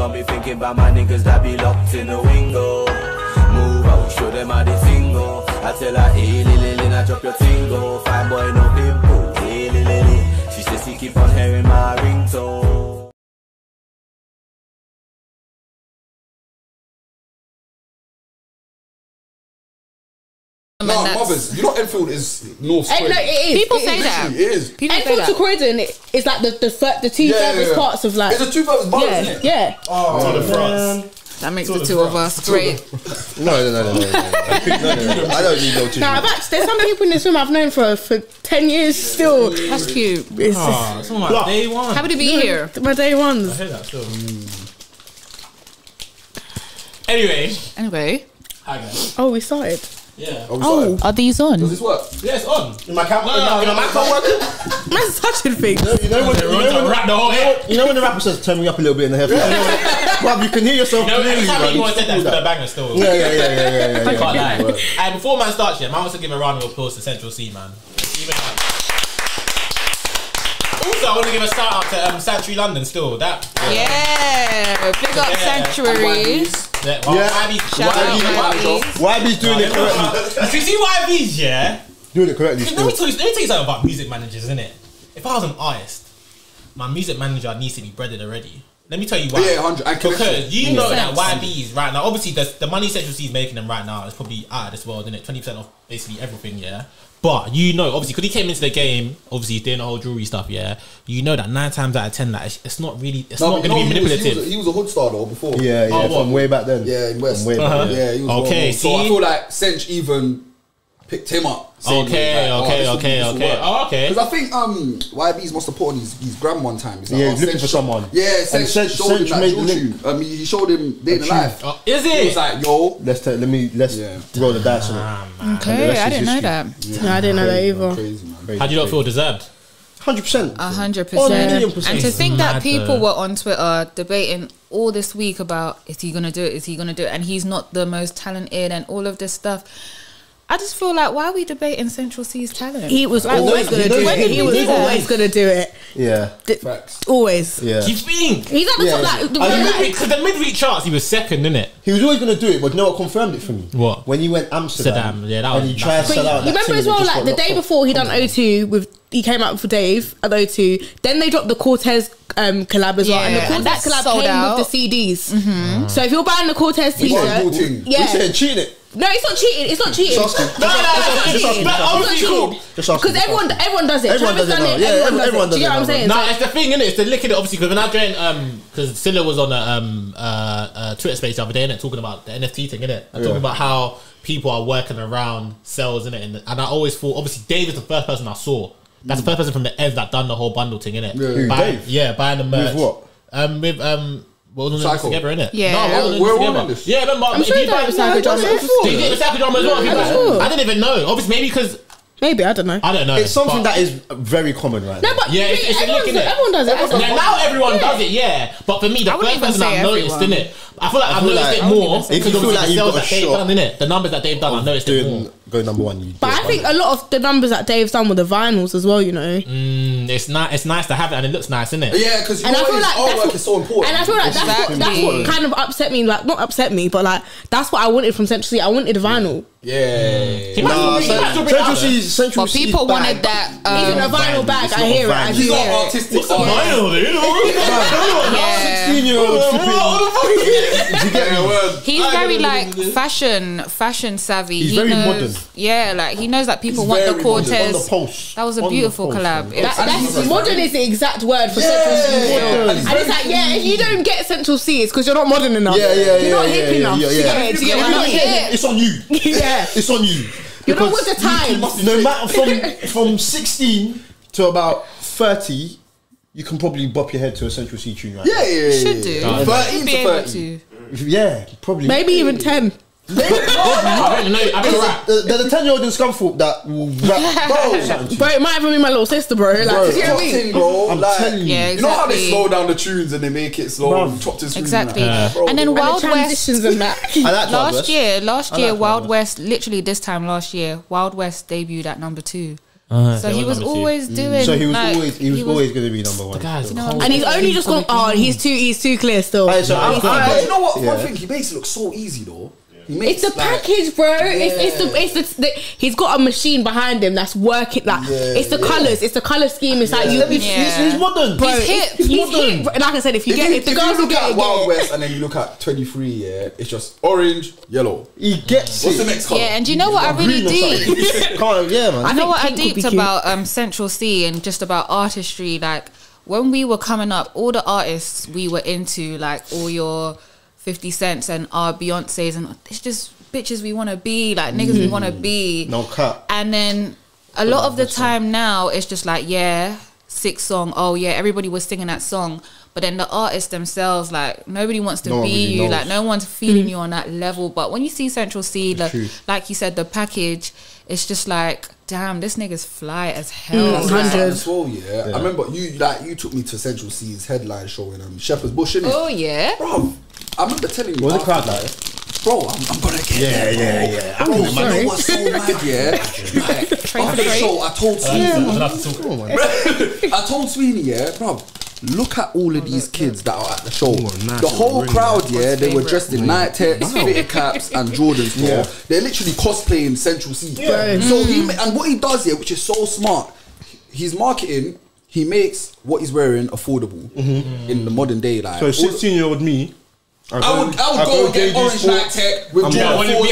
got me thinking about my niggas that be locked in the window. Move out, show them how they single. I tell her, hey, lily, I drop your tingle. Fine boy, no pimple, hey, lily. She says she keep on hearing my ringtone. No, mothers. You know Enfield is North Croydon. No, it is. People say that. It is. Enfield to Croydon is like the two furthest parts of like. It's the two furthest boroughs, isn't it? Yeah. Oh, the France. That makes the two of us great. No. I don't need no two. Nah, there's some people in this room I've known for 10 years still. That's cute. It's Something like day one. Happy to be here. My day ones. I hear that still. Anyway. Hi guys. Oh, we started. Yeah. Oh, are these on? Does this work? Yeah, it's on. In my camera, in my phone working. Man's touching things. You know when the rapper says, "Turn me up a little bit in the headphones." Well, you can hear yourself clearly. Every time anyone said that, it's been a banger still. Yeah. I can't lie. And before man starts, man wants to give a round of applause to Central C, man. Also, I want to give a shout out to Sanctuary London still. Big up Sanctuary. YB's doing it correctly. You see YB's, doing it correctly. Let me tell you something about music managers, innit? If I was an artist, my music manager needs to be breaded already. Let me tell you why. Yeah, 100. Because you know that YB's right now, obviously the money Central C is making them right now is probably out of this world, isn't it? 20% of basically everything, yeah. But you know, obviously, because he came into the game, obviously he's doing the whole jewelry stuff, yeah. You know that 9 times out of 10, like it's not really, it's not going to be manipulative. He was a hood star though before. Yeah, from way back then. Yeah, in West. Way back then. Yeah, he was okay. So I feel like Sench even picked him up. Okay. Because I think YB's must have put on his gram one time. He's like, he's looking for someone. Yeah, Sench showed him that jewel. He showed him Day in the Life. Is it? He was like, yo, let's roll the dice on it. Okay, I didn't know that. No, I didn't know that either. Crazy, man. How do you not feel deserved? 100%. 100%. And to think that people were on Twitter debating all this week about is he gonna do it? Is he gonna do it? And he's not the most talented and all of this stuff. I just feel like, why are we debating Central C's talent? He was always going to do it. He was always going to do it. Yeah. Facts. Always. Yeah. Do you think? He's at the top. Because the midweek charts, he was second, innit? He was always going to do it, but you know what confirmed it for me? What? When he went Amsterdam. Yeah, that was. And he tried to sell out. You remember as well, like the day before he done O2 with. He came out for Dave at O2. Then they dropped the Cortez collab as well, and the Cortez collab came with the CDs. So if you're buying the Cortez t-shirt, you said cheating it. No, it's not cheating. It's not cheating. Because everyone does it. Everyone does it. Everyone does it. Do you know what I'm saying? No, it's the thing, innit? It's the lick of it, obviously. Because when I joined, because Sillah was on a Twitter space the other day, innit, talking about the NFT thing, innit, and talking about how people are working around sales, innit, and I always thought, obviously, Dave is the first person I saw. That's the first person from the Eds that done the whole bundle thing, innit? Dave? Yeah, buying the merch. With what? With we're all on this together, innit? Yeah. No, we're all on this. Yeah, remember? I'm sure you done Recycle Drama. They did Recycle Drama as well. I didn't even know. Obviously, maybe because. Maybe, I don't know. It's something that is very common right now. No, but yeah, it's everyone does it. Now everyone does it, yeah. But for me, the first person I've noticed, innit? I feel like I've noticed it more if you feel like you've got a shot, innit? The numbers that they've done, I've noticed it more. Go number one. But I think a lot of the numbers that Dave's done with the vinyls as well, you know. It's nice to have it, and it looks nice, isn't it? Yeah, because artwork is so important. And I feel like that's what kind of upset me. Like, not upset me, but like that's what I wanted from Central C. I wanted vinyl. Yeah. Central C. People wanted that. Even a vinyl bag, I hear it. I do hear it. Artistic. What's a vinyl, dude? 16-year-old. He's very like fashion savvy. He's very modern. Yeah, like he knows that people want the Cortez. That was a beautiful collab. That's modern is the exact word for Central C. And it's like, if you don't get Central C, it's because you're not modern enough. You're not hip enough. It's on you. Yeah, it's on you. You're not with the times. No matter from 16 to about 30, you can probably bop your head to a Central C tune, right? Yeah. Should do. 13 to 30. Yeah, probably. Maybe even 10. There's a 10-year-old in Scunthorpe that will rap. Bro, it might even be my little sister, bro. Like, bro, you know what I mean? I'm telling you. Yeah, exactly. You know how they slow down the tunes and they make it slow, exactly. And then Wild West and that. last year, Wild West, literally this time last year, Wild West debuted at number 2. So he was always doing. So he was always going to be number one. And he's only just gone. Oh, he's too clear still. You know what? One thing, he makes it look so easy though. It's the package, bro. It's the he's got a machine behind him that's working. Like it's the colours, it's the colour scheme. It's like he's modern, bro. He's hip. Like I said, if the girls look at Wild West and then you look at 23, it's just orange, yellow. He gets What's the next colour? Yeah, and you know what I really deep? Man. I know what I deeped about Central C and just about artistry. Like when we were coming up, all the artists we were into, like all your 50 Cents and our Beyonces, and it's just bitches we want to be, like niggas we want to be. No cut. And then a lot of the time now it's just like, sick song. Oh yeah, everybody was singing that song. But then the artists themselves, like nobody wants to be you. Like no one's feeling you on that level. But when you see Central C, like you said, the package, it's just like, damn, this nigga's fly as hell. I remember you took me to Central C's headline show in Shepherd's Bush, innit? Oh yeah, bro. I remember telling you. What was the crowd like? Bro, I'm gonna get yeah. Bro, man, what's so mad, after the show, I told Sweeney. I told Sweeney, bro, look at all of these kids that are at the show. The whole crowd, they were dressed in night techs, fitted caps, and Jordans. They're literally cosplaying Central C. So and what he does here, which is so smart, he's marketing. He makes what he's wearing affordable in the modern day. Like, so 16-year-old me. I would go and get orange night tech with Jordan 4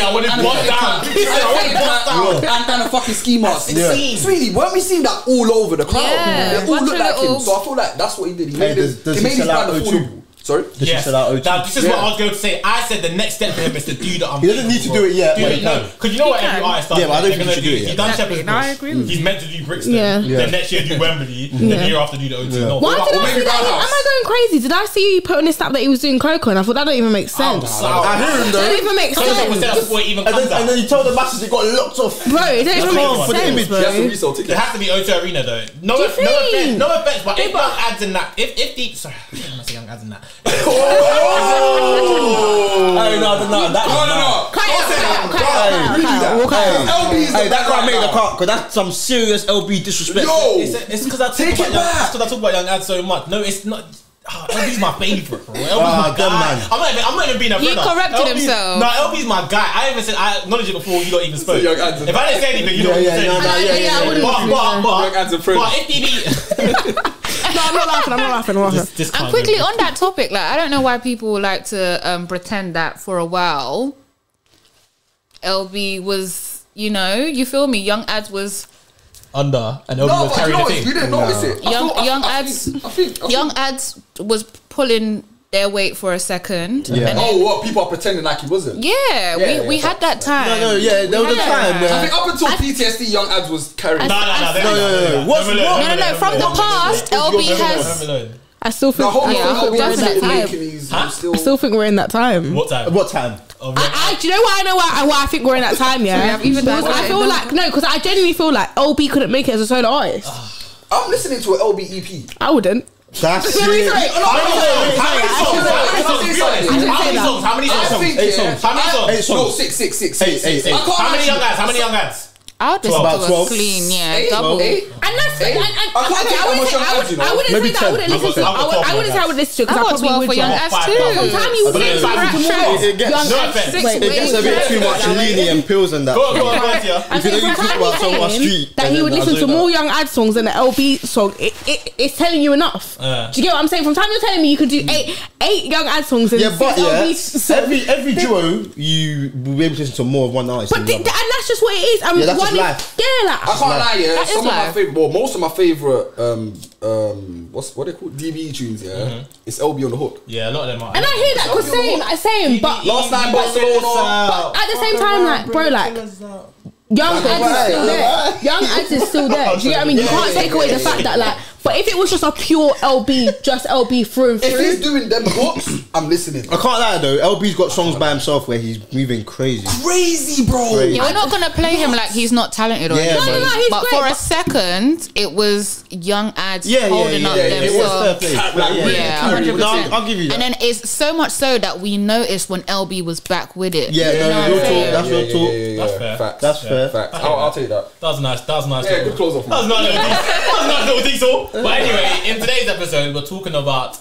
and a fucking ski mask. Sweetie, weren't we seeing that all over the crowd? They all look like him. So I feel like that's what he did. He made his brand affordable. Sorry? Yes. Now, this is what I was going to say. I said the next step for him is to do the He doesn't need to do it yet. Because you know what every artist does? Yeah, but I don't think he should do it yet. He's done Shepherd's Bush. I agree with you. He's meant to do Brixton. Then next year do Wembley. Then the year after do the O2. Why did I see that? Am I going crazy? Did I see you put on this snap that he was doing Coco? And I thought that don't even make sense. I hear him though. That don't even make sense. And then he told the masses it got locked off. Bro, it don't even make sense, bro. It has to be O2 Arena though. No offense, but if young ads in that, if deep, sorry, I'm gonna say young ads in that. That can't make the cut because that's some serious LB disrespect. It's because I talk about young ads so much. No, it's not. LB's my favourite, bro. LB's my guy. I'm not even being a brother. He corrected himself. No, LB's my guy. I even said I acknowledged it before you not even spoke. If I didn't say anything, you don't even say anything. But if he be. No, I'm not laughing. And quickly on that topic, like I don't know why people like to pretend that for a while LB was, you feel me, Young Ads was under and LB was carrying the thing. You didn't notice it. Young Ads was pulling their weight for a second. And what? People are pretending like he wasn't. Yeah, we had that time. There was a time where I think up until PTSD, Young Ads was carrying. No. From the past, LB has. I still think we're in that time. What time? Do you know why I think we're in that time? Yeah, because I feel like because I genuinely feel like LB couldn't make it as a solo artist. I'm listening to an LB EP. I wouldn't. That's How many songs? No, 6. How many young ads? I would listen to a clean, double. And that's I wouldn't say that I wouldn't listen to. I wouldn't say I would listen to because I probably would. For Young Ads too. Sometimes you would listen to it gets a bit too much leaning and pills and that. That he would listen to more Young Ad songs than the LB song. It's telling you enough. Do you get what I'm saying? From time you're telling me you could do eight Young Ad songs and every duo you will be able to listen to more of one artist. But and that's just what it is. Life. I can't lie, some of my favorite, most of my favorite, what they call DBE tunes, it's LB on the hook. Yeah, a lot of them are. And I hear that because same, but last night Barcelona. But at the same time, like, bro, like, Young Ads is still there. Young Ads is still there. Do you get what I mean? You can't take away the fact that, like, But if it was just a pure LB, just LB through and through. If he's doing them books, I'm listening. I can't lie though. LB's got songs by himself where he's moving crazy. Crazy, bro. Yeah, we're not gonna play him like he's not talented or anything. No, he's but great, for a second, it was young ads holding up It was fair play. Yeah, 100%. No, I'll give you that. And then it's so much so that we noticed when LB was back with it. Yeah, that's real talk. That's fair. Facts. That's fair. Facts. I'll take that. That was nice. Yeah, good close off. That was nice little diesel. But anyway, in today's episode, we're talking about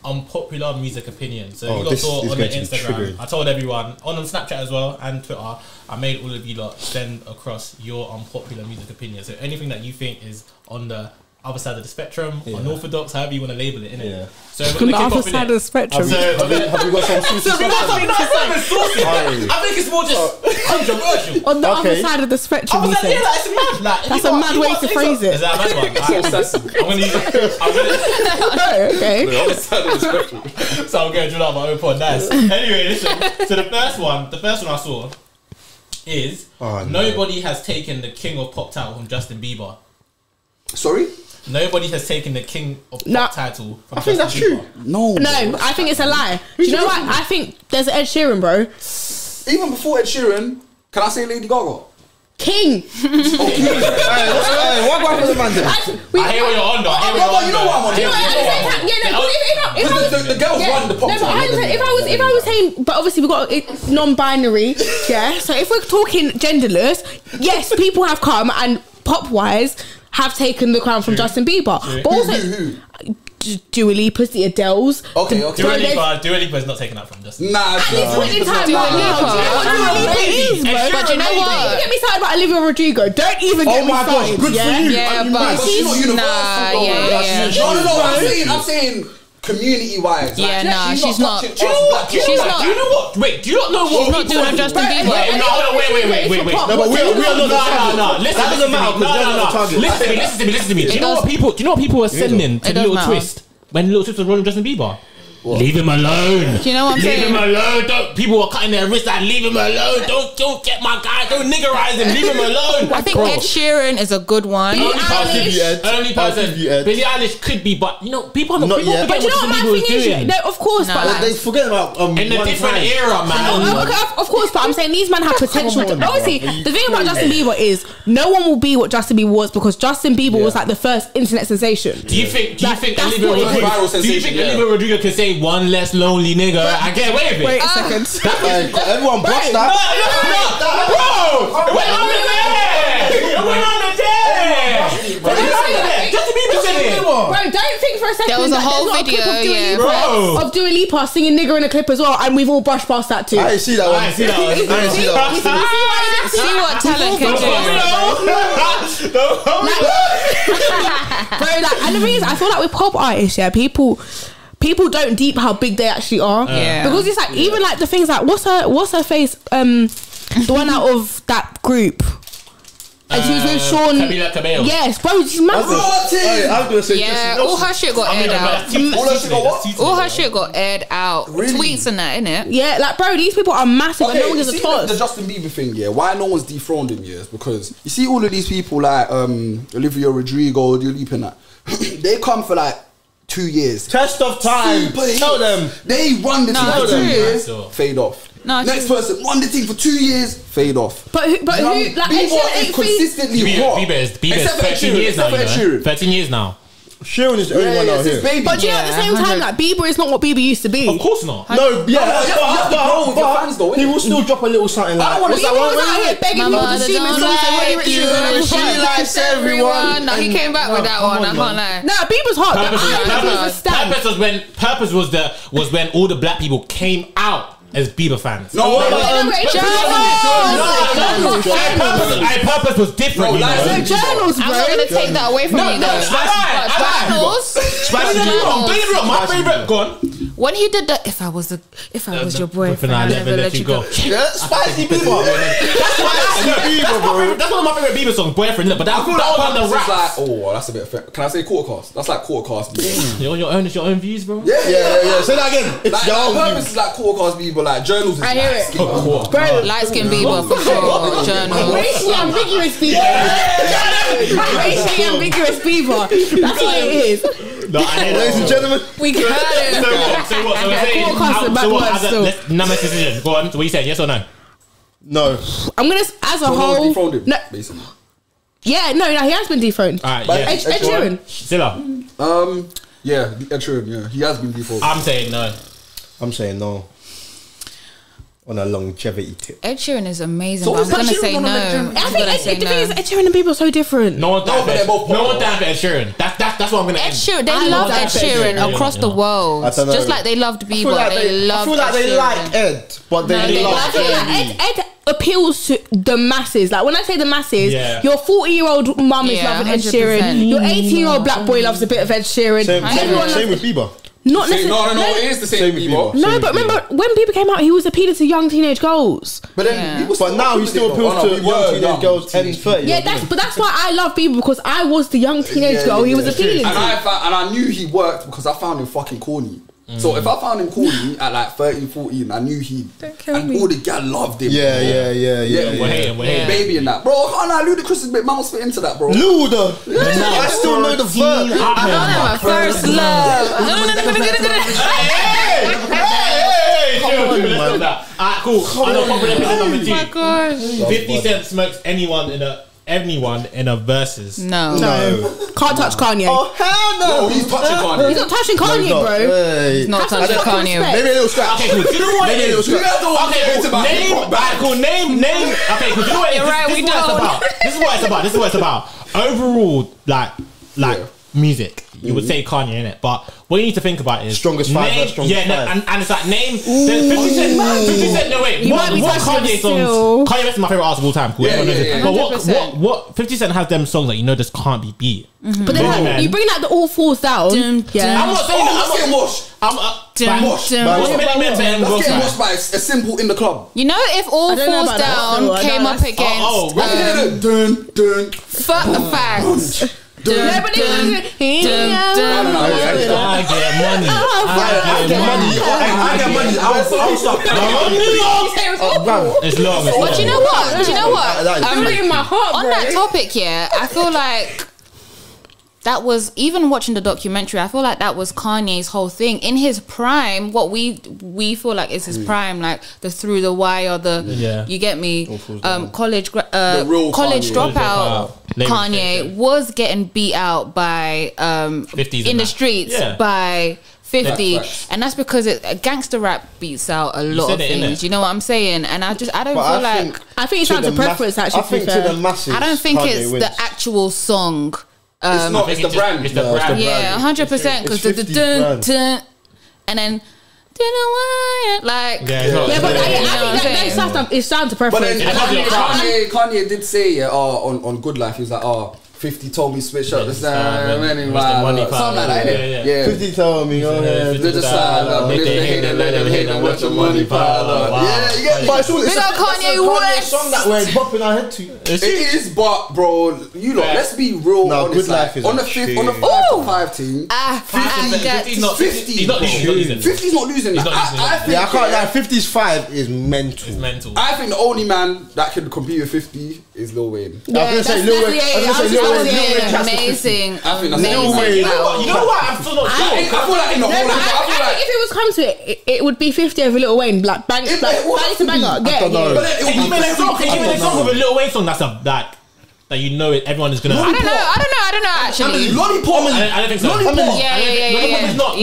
unpopular music opinions. So you got saw on the Instagram. I told everyone on Snapchat as well and Twitter. I made all of you lot send across your unpopular music opinions. So anything that you think is on the other side of the spectrum, unorthodox, however you want to label it, innit? Yeah. So we're gonna the other side of the spectrum. Have you got some saucy stuff? I think it's more just controversial. On the other side of the spectrum, you said. It's mad. Like, That's a mad way to phrase it. Is that a mad one? Okay. The other side of the spectrum. So I'm going to drill out my own pod. Nice. Anyway, listen. So the first one I saw is nobody has taken the King of Pop title from Justin Bieber. Sorry? Nobody has taken the King of Pop title from Justin Bieber. That's true. No, I think it's a lie. Do you know what? I think there's Ed Sheeran, bro. Even before Ed Sheeran, can I say Lady Gaga? King. What about the man then? I hear what you're on though. You know what I'm on. The girls won the pop. No, but if I was saying, but obviously we've got non-binary, yeah. So if we're talking genderless, yes, people have come and pop-wise have taken the crown from Justin Bieber, but also Dua Lipa's, the Adeles. Okay. Dua Lipa's not taking that from Justin. Nah, at this point in time, Dua Lipa is, bro. But you know what? Don't get me started about Olivia Rodrigo. Don't even get me started. Good for you. Yeah, but she's not universal. No, I'm saying community-wise. Yeah, nah, she's not. Do you know what? Wait, do you not know what? She's not doing Justin Bieber. Wait. No, but we are not. Listen to me. Do you know what people were sending to Little Twist when Little Twist was rolling Justin Bieber? What? Leave him alone. Do you know what I'm saying? Leave him alone. People were cutting their wrists like, leave him alone. Don't get my guy. Don't niggerize him. Leave him alone. I think Ed Sheeran is a good one. Only person. Billie Eilish could be, but you know, people are not yet. But you know what my thing is? No, of course, but like, they forget about in a different era, man. Of course, but I'm saying these men have potential. Obviously, the thing about Justin Bieber is no one will be what Justin Bieber was because Justin Bieber was like the first internet sensation. Do you think Olivia Rodrigo can say one less lonely nigga? I can't wait. Wait a second. Everyone bust that. Bro, wait on the day. Justin Bieber said it. Bro, don't think for a second. There was a whole video, of Dua Lipa singing nigger in a clip as well, and we've all brushed past that too. I didn't see that one. See what talent can do. Bro, like, and the thing is, I feel like with pop artists, people don't deep how big they actually are. Yeah. Because it's like even like the things like what's her face? The one out of that group. And she was with Sean. Cabello. Yes, bro, she's massive. I was gonna say all her shit got aired out. All her shit got aired out. Really? Tweets and that, innit? Yeah, like bro, these people are massive and no one gives a toss. The Justin Bieber thing, why no one's dethroned him, is because you see all of these people like Olivia Rodrigo, Dua Lipa and that, they come for like 2 years. Test of time. Tell them. They run the thing for 2 years, fade off. No, next person run the thing for 2 years, fade off. But who? Like, Bieber is consistently hot. Bieber is 13 years now. 13 years now. Sheeran is the only one out here. But you know, at the same time, like Bieber is not what Bieber used to be. Of course not. No, fans though. He will still drop a little something like. Bieber was out here begging people to stream his songs. She likes everyone. No, he came back with that one. I can't lie. Nah, Bieber's hot. Purpose was when all the black people came out as Bieber fans. Purpose was different. Journals, bro. I'm not gonna take that away from you. My favorite. Go on. When he did that, if I was your boyfriend, I'd never let you go. Yeah, spicy Bieber. That's one of my favorite Bieber songs, Boyfriend. But that was on the rap. Like, oh, that's a bit. Can I say quarter cast? That's like quarter cast. Your own views, bro. Yeah. Say that again. It's your own purpose is like quarter cast Bieber, like journals. Is I hear it. Bro, Light skin Bieber for sure. Journal. Racially ambiguous Bieber. Racially ambiguous Bieber. That's what it is. No, ladies and gentlemen, We got it. So what? Number decision. Go on. So what you said? Yes or no? no. I'm gonna, as a whole. Defrauded him, No, basically. yeah, no, he has been dethroned. Alright, But yeah. Ed Sheeran. Sillah. Yeah, Ed Sheeran. Yeah, he has been defrauded. I'm saying no. I'm saying no. On a longevity tip. Ed Sheeran is amazing, So but I'm is Ed gonna Sheeran say on no. a longevity? I I'm think gonna say the thing is, no. Ed Sheeran and Bieber are so different. No one's down for but they're both Ed Sheeran. That's what I'm gonna Ed end. Sheeran, they I love love Ed Sheeran across the world. I don't know. Just like they loved I feel Bieber, like they love. I feel like they like Ed, but they they love love I feel like Ed appeals to the masses. Like when I say the masses, Yeah. your 40-year-old mum is Yeah, loving Ed 100%. Sheeran. Your 18-year-old black boy loves a bit of Ed Sheeran. Same Everyone with Bieber. not No, necessarily. it is the same Same with Bieber. Bieber. No, Same but with remember when Bieber came out, he was appealing to young teenage girls. But then, Yeah. people But now he still appeals to young teenage girls and 30. Yeah, that's why I love Bieber, because I was the young teenage girl he was appealing and to. I knew he worked because I found him fucking corny. So if I found him corny at like 13, 14, I knew he and all the gal loved him. Yeah. We're hating. Baby and that, bro. I can't lie, Ludacris is a bit. Man must fit into that, bro. Luda. I still know the verse. I know my first love. Alright, cool. Unpopular opinion number Oh my 2. gosh. 50 Cent smokes anyone in a versus. No. Can't touch Kanye. Oh hell no! Oh, he's touching Kanye. He's not touching Kanye, No, bro. hey. Not Have some touching fucking Kanye. respect. Maybe a little scratch. Okay, cool. Do you know what Maybe it a is? little scratch. Okay, cool. Name. Okay, cool. Do you know what it is? You're right, This we is what it's don't. about. This is what it's about. Overall, like music, you would say Kanye in it, but what you need to think about is Strongest five, name, strongest five. and it's like name. 50 Cent. No wait, He what might be Kanye touching songs? still. Kanye West is my favorite artist of all time. Cool, Yeah, everyone knows yeah, it. yeah. But 100%. what 50 Cent has them songs that you know just can't be beat. But then you bring like the all falls down. Dum, Yeah. I'm not saying that. Let's get washed. What's Dum, many men Let's get better washed by a simple in the club. You know, if All I don't know Falls about that. Down No, I came know up that's- against Dun. fuck the facts. Yeah, but then- I get money. It's long. But you know what? I'm in my heart, On bro. that topic, yeah, I feel like that was, even watching the documentary, I feel like that was Kanye's whole thing in his prime. What we feel like is his prime, like the Through the Wire, you get me, college real college Kanye. dropout. Kanye was getting beat out by 50s in and the that. streets Yeah. by 50, Facts. and that's because gangster rap beats out a lot of said it, innit? things. You know what I'm saying? And I don't But feel like. I think it's down to preference, actually. I think to the masses. I don't think Kanye it's wins. the actual song. It's not. It's the brand. It's the brand. Yeah, 100%. Because the 50 dun, grand. dun, and then like Yeah, it's not. Yeah, but You know what I'm I think saying? it's down to But preference. then It's Kanye did say on Good Life, he was like, 50 told me switch up the sound, something like that, innit? Yeah. 50 told me, They're just like, if they hate, then let them hate, and watch the money pile up. Yeah, you get me? But it's all, Big up Kanye West. song that we're bopping our head to. It is, but bro, you lot, let's be real No, honest. Good Life Like, is on a the 5 shit. to 5 team, 50's not 50, he's not losing. 50's not losing. He's not I losing. think, Yeah, I can't lie, 50's 5 is mental. It's mental. I think the only man that can compete with 50 is Lil Wayne. I was gonna say Lil Wayne. I was gonna say Lil Wayne. Lil Wayne has to 50. amazing. I think that's Amazing. Lil Wayne. You know what? I'm still not I sure. feel like in the whole, No, but I feel I like. think if it was come to it, it would be 50 over Lil Wayne. Like bang, It like will bang have to to bang be. up. I Get don't know. it. But then it Can will you be make an example with a Lil Wayne song that you know everyone is gonna. I don't know actually. Lollipop. I don't think so. Lollipop. Yeah. Lollipop is not.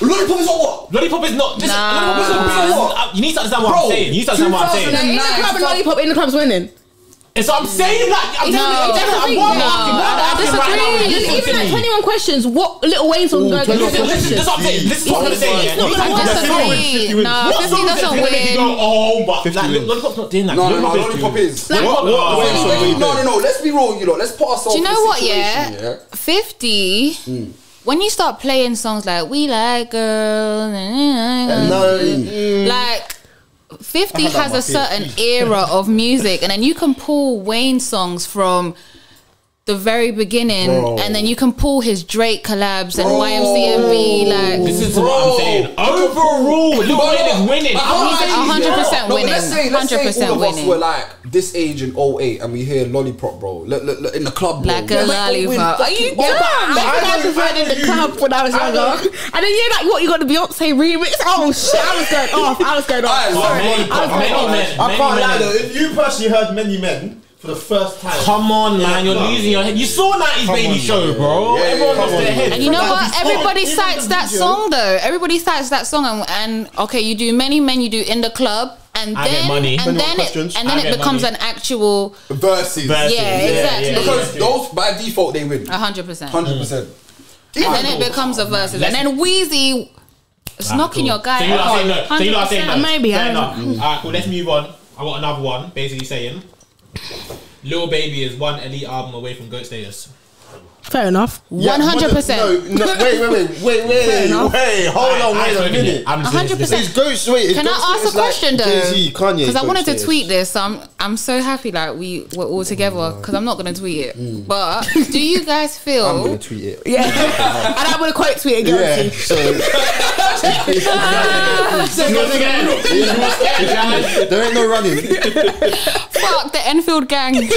Lollipop is not what? Lollipop is not. Lollipop is not. You need to understand what Bro, I'm saying. You need to understand what I'm saying. In the club and Lollipop in the club's winning. And so I'm saying like I'm I disagree. Even at 21 questions, what Lil Wayne song going to That's 21 questions? what I'm saying. This is what I'm gonna say. Yeah. I disagree. No, What 50 song is doesn't gonna make you win. go, oh, but 50 like, wins. Lollipop's not doing that. No, Lollipop is. What? No. Let's be real, you lot. Let's put ourselves. Do you know in a what? situation, Yeah, 50. when you start playing songs like "We Like Girls," like 50 has a certain era of music, and then you can pull Wayne songs from the very beginning, and then you can pull his Drake collabs and YMCMB. Like, this is what I'm saying. Overall, Lil Wayne is winning. He's 100% winning. Let's say 100% all of us winning. were like this age in 08 and we hear Lollipop, bro. Look, in the club, bro. Like a lollipop. Are you dumb? I preferred in the club when I was younger. And then you're like, what, you got the Beyonce remix? Oh shit, I was going off. I can't lie though, if you personally heard Many Men for the first time, come on, man, you're losing your head. You saw 90s Baby Show, bro. Everyone lost their head. And you know what? Everybody cites that song though. Everybody cites that song, and okay, you do Many Men, you do In the Club, and then it becomes an actual verses. Yeah, exactly. Because those by default they win. 100%. 100%. And then it becomes a verses, and then Wheezy is knocking your guy. So you lot are saying no. Maybe. Fair enough. Alright, cool. Let's move on. I got another one, basically saying Lil Baby is one elite album away from GOAT status. Fair enough. 100%. No, wait, hold on, wait a minute. 100%. Can I ask a question though? Kanye, because I wanted to tweet this, so I'm so happy like we were all together, because I'm not going to tweet it. But do you guys feel... I'm going to tweet it. Yeah. And I'm going to quote tweet it. Yeah, there ain't no running. Fuck the Enfield gang.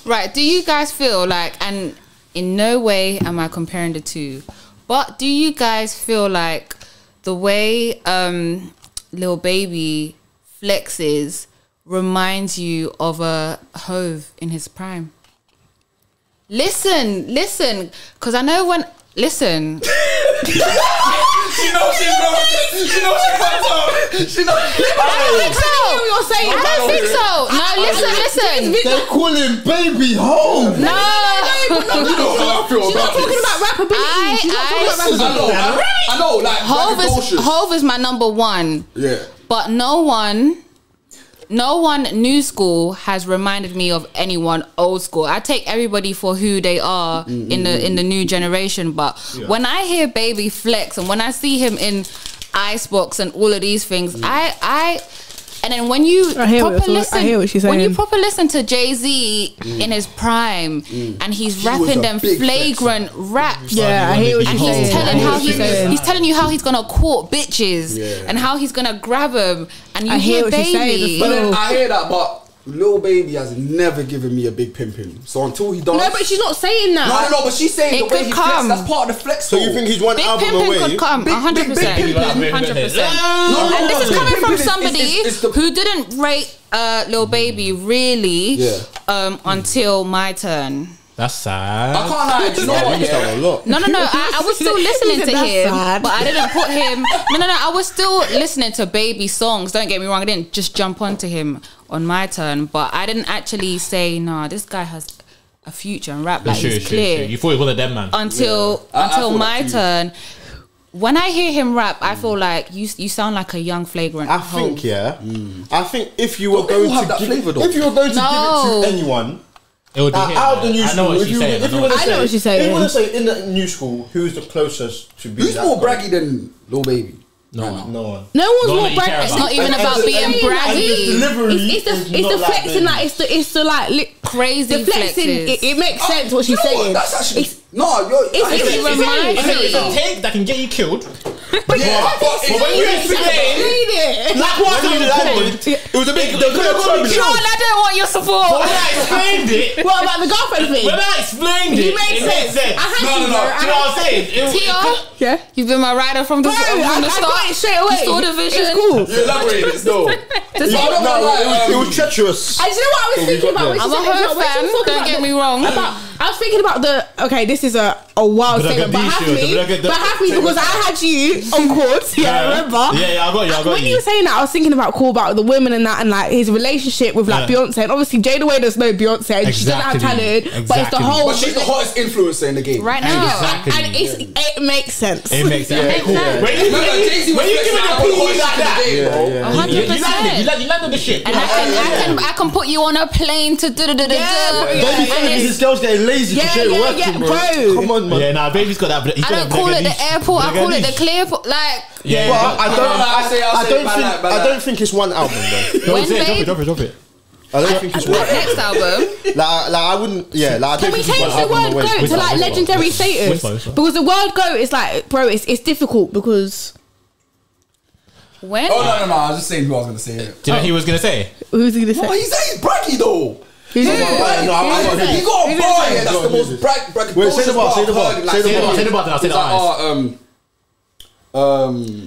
Right, do you guys feel like, and in no way am I comparing the two, but do you guys feel like the way Lil Baby flexes reminds you of a Hove in his prime? Listen, because I know when... Listen. She knows she's wrong. She knows she's fucked up. She knows. I don't think so. I don't think so. No, listen. They're calling Baby Hove. No. You know how I feel about talking this. about rappability. She's not talking about I know, like Hove is my number one. Yeah. But no one new school has reminded me of anyone old school. I take everybody for who they are in the new generation, but when I hear Baby flex and when I see him in Icebox and all of these things, and then when you proper listen to Jay-Z in his prime and he's rapping them flagrant raps, I hear what you're saying. He's telling you how he's gonna court bitches and how he's gonna grab them, and you hear Baby. But then I hear that, but Lil Baby has never given me a big pimping. So until he does... No, but she's not saying that. No, but she's saying the way he flex, that's part of the flex. So you think he's one album away? Big pimping could come, 100%. 100%. And this is coming from somebody who didn't rate Lil Baby really until My Turn. That's sad. I can't lie. You know what? No. I was still listening to him, but I didn't put him. No. I was still listening to Baby songs. Don't get me wrong. I didn't just jump onto him on My Turn, but I didn't actually say, nah, this guy has a future and rap like he's clear. You thought he was a dead man until My Turn. When I hear him rap, I feel like you sound like a young flagrant. I think if you were going to give it to anyone. It would be him. Out of the new school, I know what she's saying. If you want to say in the new school, who's the closest to be? Who's more braggy than Lil Baby? No one. No one's more braggy. It's not even about being braggy. It's the flexing, like it's the like crazy flexing. It makes sense what she's saying. That's actually It's a take that can get you killed. But when you explain it, like what it was a big. John, I don't want your support. When I explained it, what about the girlfriend thing? When I explained it, made sense. I had to. Do you know what I'm saying? Tia, you've been my rider from the start. I got it straight away. You saw the vision. It's cool. You elaborated, no. It was treacherous. And you know what I was thinking about? I'm a Hove fan. Don't get me wrong. I was thinking about this is a wild statement, but have me because I had you on court. Remember? Yeah, I got you. When you were saying that, I was thinking about the women and that, and like his relationship with like Beyonce. And obviously Jada Waiter's no Beyonce, and she doesn't have talent, but it's the whole. But she's the hottest influencer in the game right now, and it makes sense. It makes sense. When you give it a PE like that, 100%. You landed the shit. And I can put you on a plane to Baby, his girls getting lazy to share working, bro. Come on, man. Yeah, nah, baby's got that. I don't call it the airport. I call it the clear. Like, yeah. But I don't think it's one album though. Drop it. I don't think it's one. Next album. Like I wouldn't. Yeah, like I Can don't we think change it's the one word album. goat to like legendary status? Because the word goat is like, bro, it's difficult because. When? Oh no! I was just saying who I was gonna say. Do you know who he was gonna say? Who's he gonna say? No, he said he's braggy though. Who's He got a bar here that's the most braggy. Wait, say the bar. Say the bar. I'll say the artist.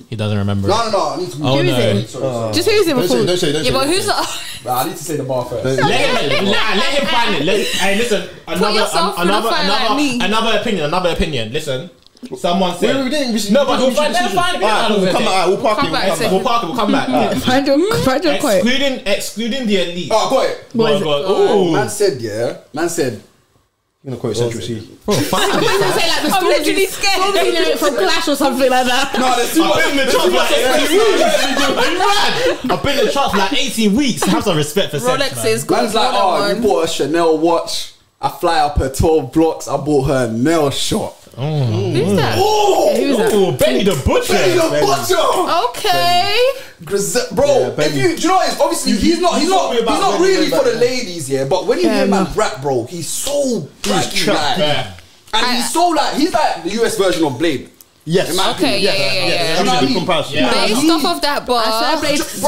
He doesn't remember. No. I need to. Oh Who is no. it? Sorry. Just who's it before? Don't say. Yeah, but who's the? I need to say the bar first. Let him find it. Hey, listen. Another opinion. Listen. Someone said. No, but we'll find it. We'll park it. We'll come back. Find your quote. Excluding the elite. Oh, got it. Oh, Man said. I'm gonna quote Central C. I'm gonna say like the literally scared. Stormzy from Clash or something like that. No, there's too much. I've been in the charts I've been in the charts for like 18 weeks. Have some respect for Rolex is good. Man's like, you bought a Chanel watch. I fly up her 12 blocks. I bought her a nail shop. Who's that? Who's that? Oh, Benny the Butcher. Okay. Bro, if you, do you know what it is? Obviously, he's not really for the ladies, yeah. But when you hear man rap, bro, he's so braggy, and he's so he's like the US version of Blade. Yes. Okay. Yeah. Based off of that, but because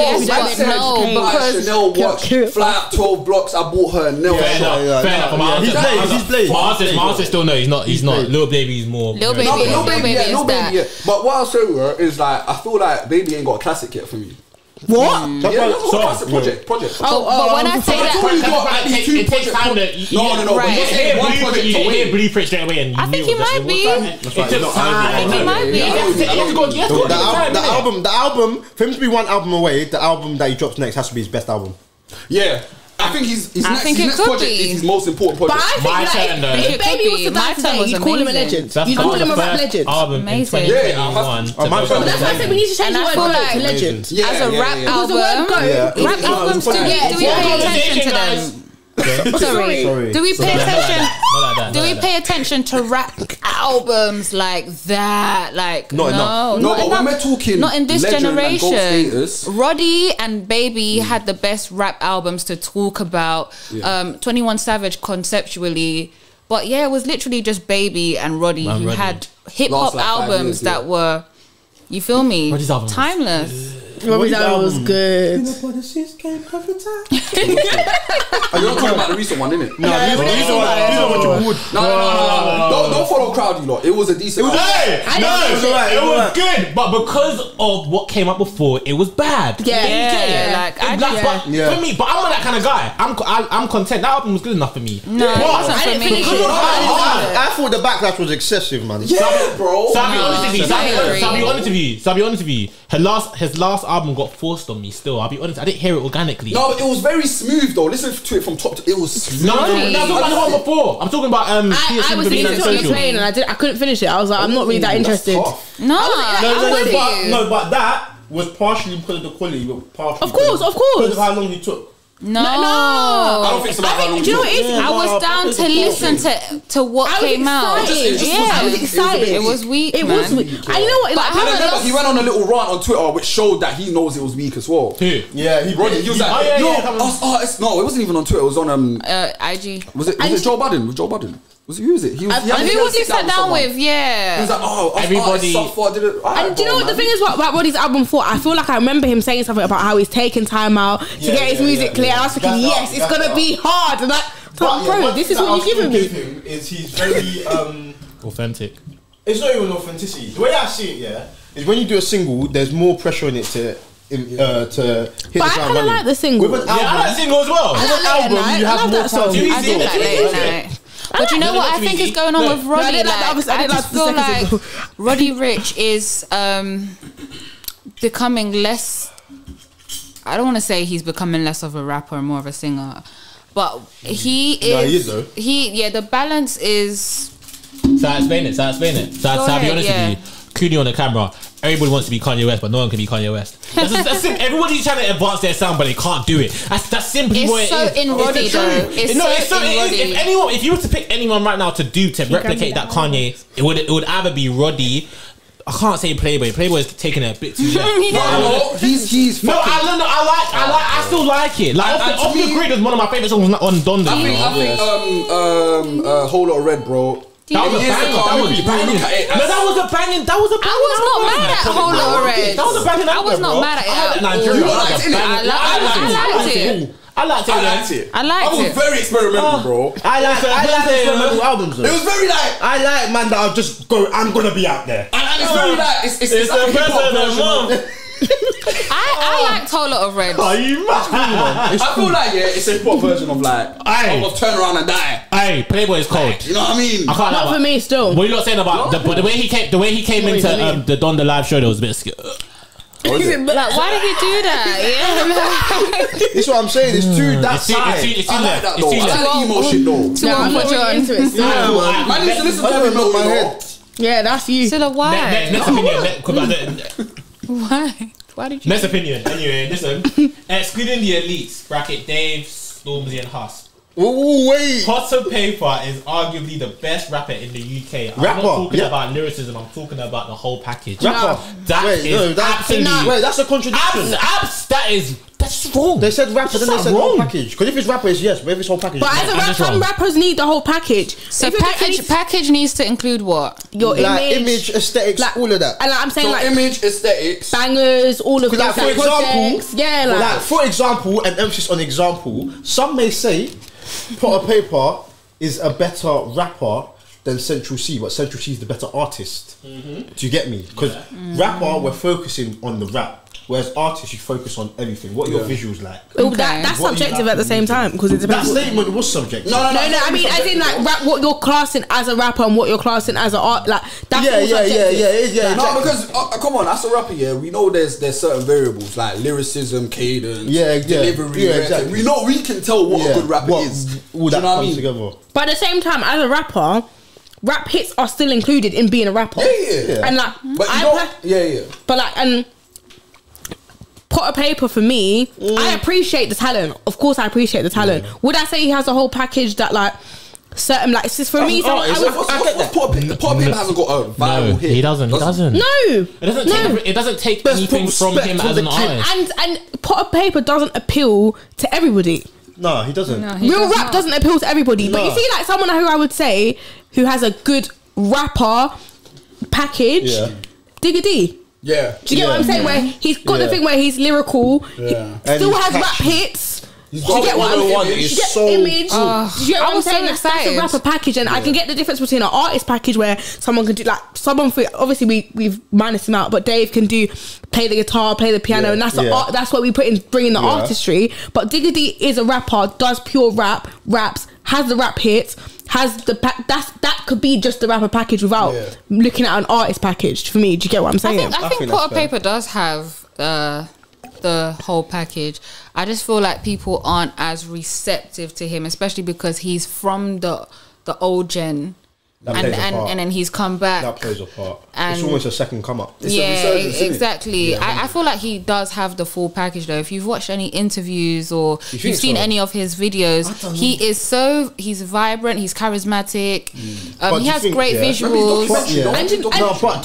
Chanel watch, fly up 12 blocks. I bought her a nail shop. Fair enough. He's Blade. Marcus still no. He's not. Lil Baby is more. Lil Baby. Yeah. But what I'll say is like I feel like Baby ain't got a classic yet for me. What? Classic project. But when I say that, it takes time to. No. Right. You hear Blueprint straight away, and I think he might be. It took time. He might be. The album, for him to be one album away, the album that he drops next has to be his best album. Yeah. I think his next project is his most important project. But I think if Baby was to die today, you'd call him a legend. You'd call him a rap legend. Amazing. Yeah, that's why I said we need to change the word goat to legend. As a rap album, rap albums, do we pay attention to them? Sorry. Do we pay attention? Do we pay attention to rap albums like that? Like not enough. No, but when we're talking, not in this generation. Roddy and Baby had the best rap albums to talk about. 21 Savage conceptually, but yeah, it was literally just Baby and Roddy who had hip hop albums that were, you feel me, timeless. Robbie's album was good. Are you not talking about the recent one, innit? No. Don't follow crowd, you lot. It was a decent. It was good, but because of what came up before, it was bad. For me, but I'm not that kind of guy. I'm content. That album was good enough for me. No, it wasn't for me. I thought the backlash was excessive, man. Yeah, bro. So I'll be honest with you. His last album got forced on me. Still, I'll be honest. I didn't hear it organically. No, but it was very smooth though. Listen to it from top to. It was smooth. No, I'm talking about the one before. I'm talking about I was listening to what you're playing and I couldn't finish it. I was like, I'm not really that interested. No, but that was partially because of the quality, but partially of course, because of how long he took. No. I don't think so. Do you know what it is? I was down to listen to what came out. I was excited. It was weak. It was weak. And you know what? I remember he went on a little rant on Twitter which showed that he knows it was weak as well. Who? Yeah, he was like, no, it wasn't even on Twitter. It was on IG. Was it Joe Budden? With Joe Budden? Who was it? Who was he sat down with? Yeah. He was like, everybody. And do you know what the thing is about Roddy's album 4? I feel like I remember him saying something about how he's taking time out to get his music clear. And I was thinking, yes, it's gonna be hard. And bro, this is what you're giving me. He's very authentic. It's not even authenticity. The way I see it, is when you do a single, there's more pressure on it to hit the ground running. I kind of like the single. With an album, I like the single as well. With an album, you have more time to use. But you know what I think is going on with Roddy? I just feel like Roddy Ricch is becoming less. I don't want to say he's becoming less of a rapper and more of a singer, but he is. No, he is though. The balance is. So I explain it. So I'll be honest with you. Cooney on the camera. everybody wants to be Kanye West, but no one can be Kanye West. That's everybody's trying to advance their sound, but they can't do it. That's simply what it is. It's so in Roddy though. It's so in Roddy. If you were to pick anyone right now to replicate that Kanye, it would either be Roddy. I can't say Playboy. Playboy is taking it a bit too left. He's no. I still like it. Like off the grid is one of my favorite songs on Donda. I think Whole Lot of Red, bro. That was a banger. That was a banging. I was not mad at Whole Lot of Red. That was a banging. I was not mad at it. I liked it. I was very experimental, bro. I like experimental albums. Though. It was very like I like man that I'll just go. I'm gonna be out there. And it's very like it's like a hip hop version. I liked Whole Lot of Red. Are you mad? I feel like it's a hip hop version of like of Turn Around and Die. Hey, Playboy is cold. You know what I mean? I can't. Not for me still. What are you not saying about the way he came into the Donda live show? There was a bit of Like, why did he do that? Yeah, this is what I'm saying. It's too that side. It's too I like left. that It's though. too I left. like emo shit though. No, I'm not really into it. Man needs to listen to every note, you know. Yeah, that's you. Sillah, why? Next opinion. Why? Why did you? Next opinion. Anyway, listen. Excluding the elites, bracket Dave, Stormzy, and Huss. Oh wait. Hot to Paper is arguably the best rapper in the UK. I'm not talking about lyricism. I'm talking about the whole package. Rapper. That's a contradiction. That's wrong. They said rapper, then they said whole package. Because if it's rapper, it's yes. But if it's whole package, but as a rapper, some rappers need the whole package. So package needs to include what? Your image, aesthetics, all of that. And I'm saying like image, aesthetics, bangers, all of that. For example, like for example, and emphasis on example. Some may say Pot of Paper is a better rapper than Central C, but Central C is the better artist. Do you get me? Because rapper, we're focusing on the rap. Whereas artists, you focus on everything. What are your visuals like? Okay. That's subjective at the same time because it depends. That statement was subjective. No. I mean, as in like rap, what you're classing as a rapper and what you're classing as an art, like that's all subjective. Yeah. No, because come on, as a rapper, we know there's certain variables like lyricism, cadence, delivery. Exactly. We know we can tell what a good rapper is. All that comes together. But at the same time, as a rapper, rap hits are still included in being a rapper. Yeah. And like, but But like, and Pot of Paper for me, I appreciate the talent. Of course, I appreciate the talent. Would I say he has a whole package that like certain like it's just for me? Pot of Paper hasn't got a viral hit. He doesn't. No, it doesn't take anything from him as an artist. And Pot of Paper doesn't appeal to everybody. No, he doesn't. Real rap doesn't appeal to everybody. But you see, like someone who I would say who has a good rapper package, Digga D. Yeah. Do you get what I'm saying? Where he's got the thing where he's lyrical, he still has rap hits. He's got image. Do you get what I'm saying? That's a rapper package, and I can get the difference between an artist package where someone can do like someone for obviously we've minus him out, but Dave can play the guitar, play the piano, and that's what we bring in the artistry. But Digga D is a rapper, does pure raps, has the rap hits. Has the that could be just the rapper package without looking at an artist package for me. Do you get what I'm saying? I think Pot of Paper does have the whole package. I just feel like people aren't as receptive to him, especially because he's from the old gen. And then he's come back. That plays a part. And it's almost a second come up. Exactly. I feel like he does have the full package though. If you've watched any interviews or you've seen any of his videos, he's vibrant, he's charismatic, he has great visuals. Do you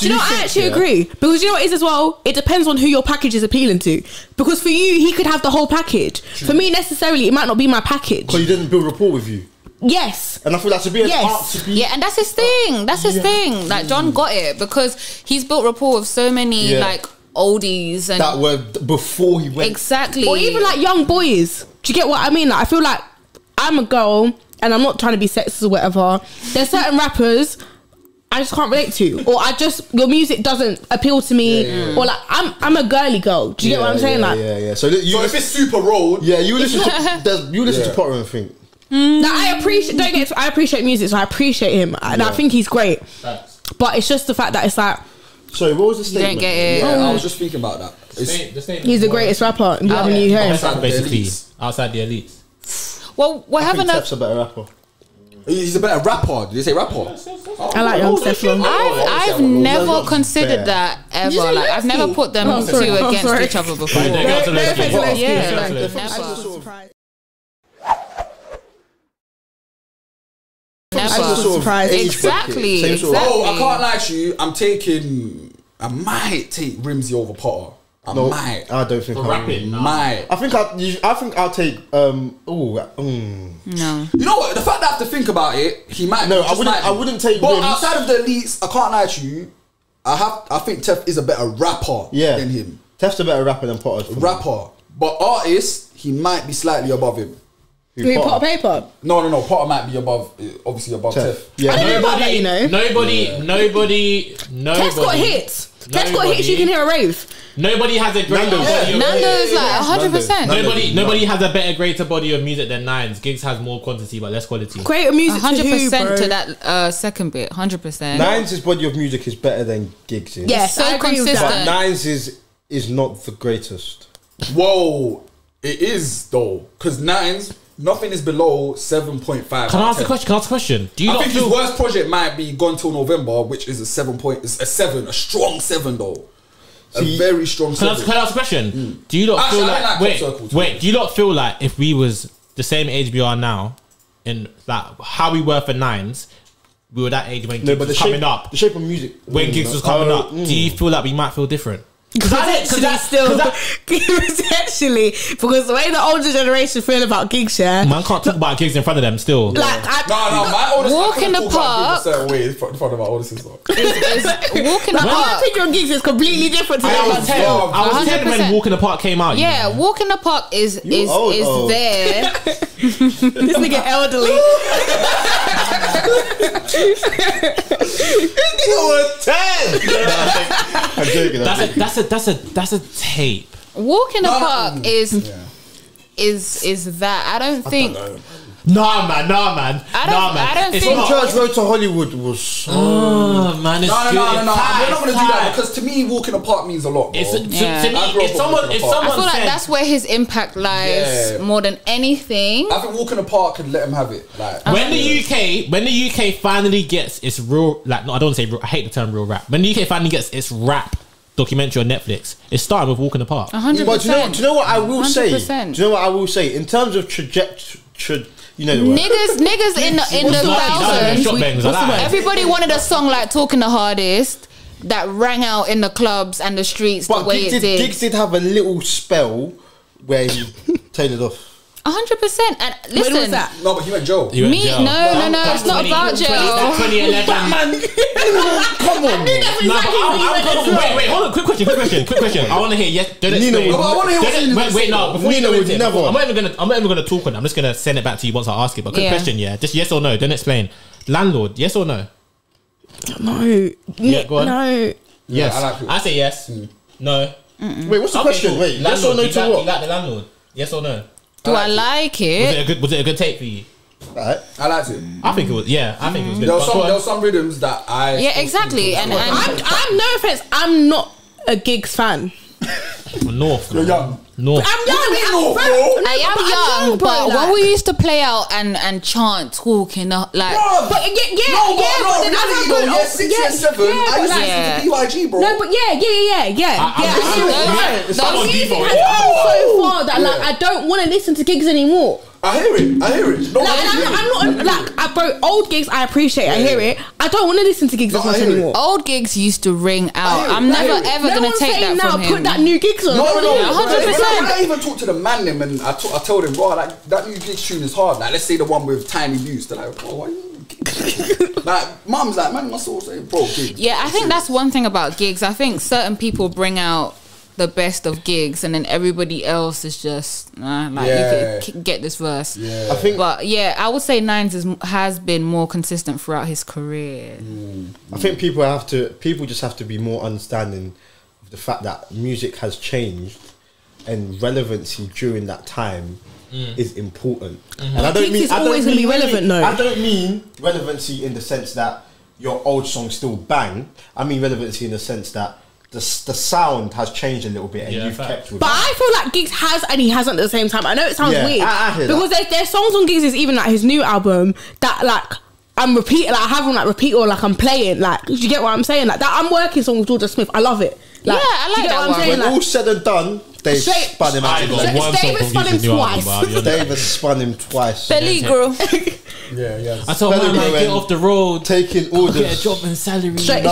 know, I actually agree. Because you know what it is as well? It depends on who your package is appealing to. Because for you, he could have the whole package. True. For me, necessarily, it might not be my package. Because he didn't build rapport with you. Yes. And I feel like to be an art to be... Yeah, and that's his thing. That's his thing. Like, John got it because he's built rapport with so many, like, oldies. And that were before he went. Exactly. Or even, like, young boys. Do you get what I mean? Like, I feel like I'm a girl, and I'm not trying to be sexist or whatever. There's certain rappers I just can't relate to. Or your music doesn't appeal to me. Or, like, I'm a girly girl. Do you get what I'm saying? So if it's super rolled... Yeah, you listen to Potter and think... I appreciate music, so I appreciate him, and I think he's great. Thanks. But it's just the fact that it's like, sorry, what was the statement? You don't get it. Yeah, I was just speaking about that. He's the greatest rapper in the UK. Basically, outside the elites. Well, we're having Tef's a better rapper. He's a better rapper. Did you say rapper? I like Young Steph. I've never considered that, ever. Like I've never put them two against each other before. Exactly. Oh, I can't lie to you. I might take Rimsey over Potter. I might. I don't think rapping. Might. I think I'll take. No. You know what? The fact that I have to think about it, he might. No, I wouldn't take. But Rims. outside of the elites, I can't lie to you. I think Tef is a better rapper than him. Tef's a better rapper than Potter. Rapper, but artist, he might be slightly above him. Potter paper? No. Potter might be obviously above Tef. Yeah. Nobody. Tef's got hits. Tef's got hits. You can hear a rave. Nobody has a greater body of Nando's like 100%. Nobody has a greater body of music than Nines. Gigs has more quantity but less quality. Greater music 100% to that second bit. 100%. Nines' body of music is better than Gigs'. Yes, so consistent. But Nines is not the greatest. Whoa, it is though, because Nines. Nothing is below 7.5. Can I ask a question? Do you I think his worst project might be Gone Till November, which is a 7 point. It's a 7, a strong 7 though. A very strong 7. Can I ask a question? Do you not feel like wait? Do you not feel like if we was the same age we are now, in like how we were for Nines, we were that age when Gigs was coming up. The shape of music when Gigs was coming up. Do you feel like we might feel different? Essentially, because the way the older generation feel about gigs, man can't talk about gigs in front of them still. Like, my oldest walk in the park. A certain way in front of my oldest sister. Walk in the park. My opinion on gigs is completely different to I was 10 when Walk in the Park came out. Yeah, Walk in the Park is there. This nigga elderly. This nigga was 10. I'm joking. That's a tape. Walk in the Park is that. I don't think. Nah, man. I don't think. From Church Road to Hollywood was. Oh man, it's good. No. We're not gonna do that because to me, Walk in the Park means a lot. Bro. To me, if someone I feel like that's where his impact lies more than anything. I think Walk in the Park could let him have it. Like when the UK finally gets its real, like no, I don't want to say real, I hate the term real rap. When the UK finally gets its rap documentary on Netflix, it's starting with Walk in the Park. 100%. But do you know what I will 100%. say? Do you know what I will say in terms of trajectory? You know the niggas in the thousands. Everybody wanted a song like Talking the Hardest that rang out in the clubs and the streets the way it did. Giggs did have a little spell where he tailored off. 100%. And listen, when was that? No, but he went Joe. No, it's not about Joe. 2011. Batman. Come on. Wait, hold on. Quick question. I want to hear yes. Don't Nino explain. would, I want to hear what Wait, no. Before Nino you would never. I'm not even gonna talk on it. I'm just gonna send it back to you once I ask it. But quick question, just yes or no. Don't explain. Landlord, yes or no? No. Yeah, go on. No. Yes. I like I say yes. No. Wait, what's the question? Cool. Wait, landlord, yes or no to what? You like the Landlord? Yes or no? Do I like it? Was it a good take for you? Right. I liked it. I think it was. Yeah, I think it was good. There were some rhythms that I. Yeah, exactly. And I'm no offense. I'm not a Gigs fan. North. You're young. North. I'm young. I am young, but when we used to play out and chant, talking, like, but yeah, yes, 6 and 7. I used to listen to BYG, bro. No, but yeah. Someone music has come so far that like I don't want to listen to Gigs anymore. I hear it. No, I'm not bro. Old Gigs, I appreciate. I hear it. I don't want to listen to Gigs as much anymore. Old Gigs used to ring out. I'm never ever gonna take that from him. Put that new Gigs on. No, 100%. I even talk to the man them and I told him, bro, like that new Gigs tune is hard. Like let's say the one with Tiny Boost. They're like, bro, why you? Like mum's like, man, must also say, bro, Gigs. Yeah, I think that's one thing about Gigs. I think certain people bring out the best of Gigs, and then everybody else is just you could get this verse. Yeah. I think, but yeah, I would say Nines has been more consistent throughout his career. I think people just have to be more understanding of the fact that music has changed, and relevancy during that time is important. And I don't mean it's always going to be relevant. No, I don't mean relevancy in the sense that your old songs still bang. I mean relevancy in the sense that the sound has changed a little bit and you've kept with it. But I feel like Gigs has and he hasn't at the same time. I know it sounds weird I hear because there's songs on Gigs' even like his new album that like I'm repeating, like I have them like repeat or like I'm playing. Like, do you get what I'm saying? Like that, I'm working song with Jordan Smith. I love it. Like, yeah, I like that one. When all said and done, they spun him out. David spun him twice. David spun him twice. Peligro. Yeah. I told him, get off the road, taking orders, get a job and salary. Straight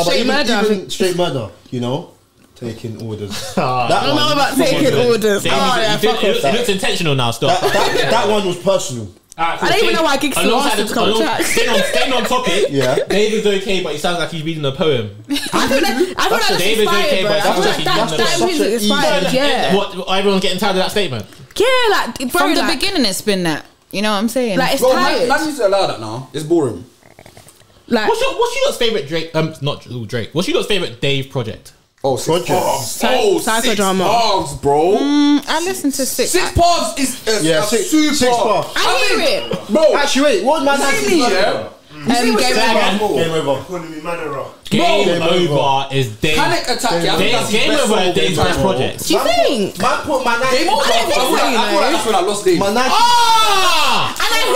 murder. You know. Taking orders. I don't know about taking orders. It looks intentional now. Stop. That one was personal. I don't even know why Giggs still asked him to come track. Staying on topic. Yeah. David's okay, but he sounds like he's reading a poem. I feel like that's David's okay, but that music inspired. Yeah. What? Everyone's getting tired of that statement. Yeah, like bro, from the beginning, it's been that. You know what I'm saying? Like it's tired. Man needs to allow that now. It's boring. Like, what's your lot's favorite Drake? Not Drake. What's your lot's favorite Dave project? Oh, Six Paths. Psychodrama, bro. I listened to Six. Six Paths is super. Six Paths. I hear it, bro. Actually, wait. What man has Game Over. Game Over is Dave. Panic Attack. Game Over is Dave's best project. Do you think? Man put my Game Over. I thought that's when I lost Dave. And I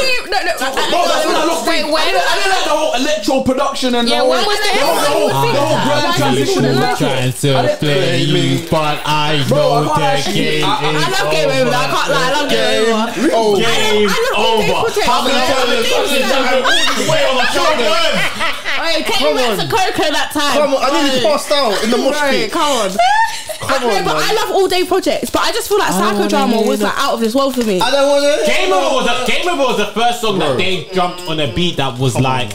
hear no. That's when I lost Dave. I didn't like the whole electro production and when was the whole brand transition. Trying to play you, but I know the game. I love Game Over. I can't lie. I love Game Over. Game Over. How many times way on the shoulders? Hey, came back to Coco that time. Come on, I nearly passed out in the mosh pit. Come on. But I love all day projects. But I just feel like Psychodrama was like out of this world for me. I don't want to. Game Over was the first song that Dave jumped on a beat that was like.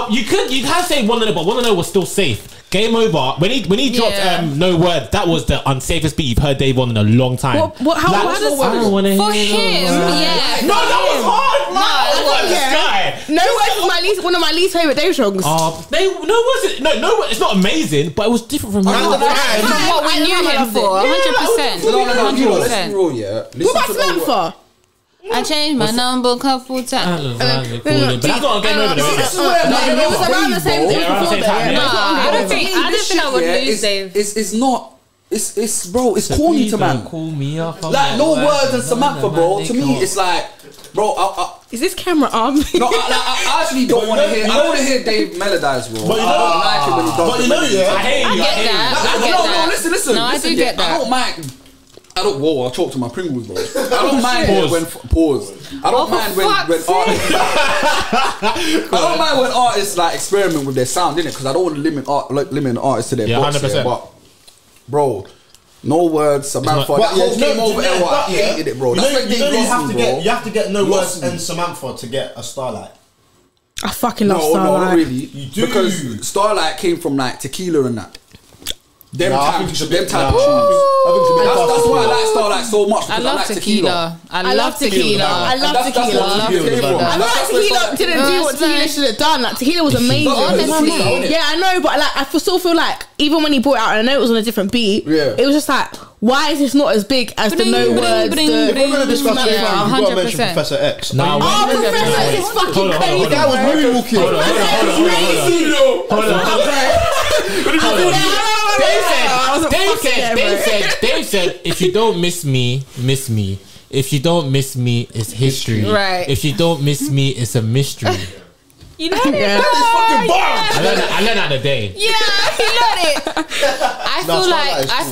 You can't say One to Know, but One to Know was still safe. Game Over when he dropped No Word, that was the unsafest beat you've heard Dave on in a long time. How does I don't want to for hear him? Yeah. No, that was hard. No Word was one of my least favorite Dave songs. No, it's not amazing, but it was different from what we knew him for. 100%. No, let's be real, yeah. What about Samantha? I changed my number a couple times. But that's not a Game Over, though, is it? It was around the same thing before that. I don't think I would lose Dave. It's not. It's bro. It's corny to man. Like No Words and Samantha, bro. To me, it's like, bro. Is this camera on? No, I actually don't want to hear. I don't want to hear Dave melodize, bro. But you know, I don't like it when he does. But you know, yeah. I get that. No, listen. No, I do get that. I don't mind. Whoa, I choked to my Pringles, bro. I don't mind when I don't mind when I don't mind when artists like experiment with their sound, innit? Because I don't want to limit artists to their box. 100%. But bro, No Words, Samantha, that whole Game Over era, I hated it, bro. That's like you have to get No Words and Samantha to get a Starlight. I fucking love Starlight. No, not really. You do. Because Starlight came from like Tequila and that. Them type of tunes. That's why I like Starlight so much. I love Tequila. I love Tequila. I love Tequila. I feel like Tequila didn't do what Tequila should have done. Like Tequila was amazing. Honestly. Yeah, I know, but like I still feel like even when he brought it out, and I know it was on a different beat. Yeah. It was just like, why is this not as big as the No Words? If we're gonna discuss this, you've got to mention 100%. Professor X. Professor is fucking crazy. That was moonwalking. Dave said, if you don't miss me, miss me. If you don't miss me, it's history. Right. If you don't miss me, it's a mystery. You know it. Yeah. I learned that today. Yeah, you know it. I feel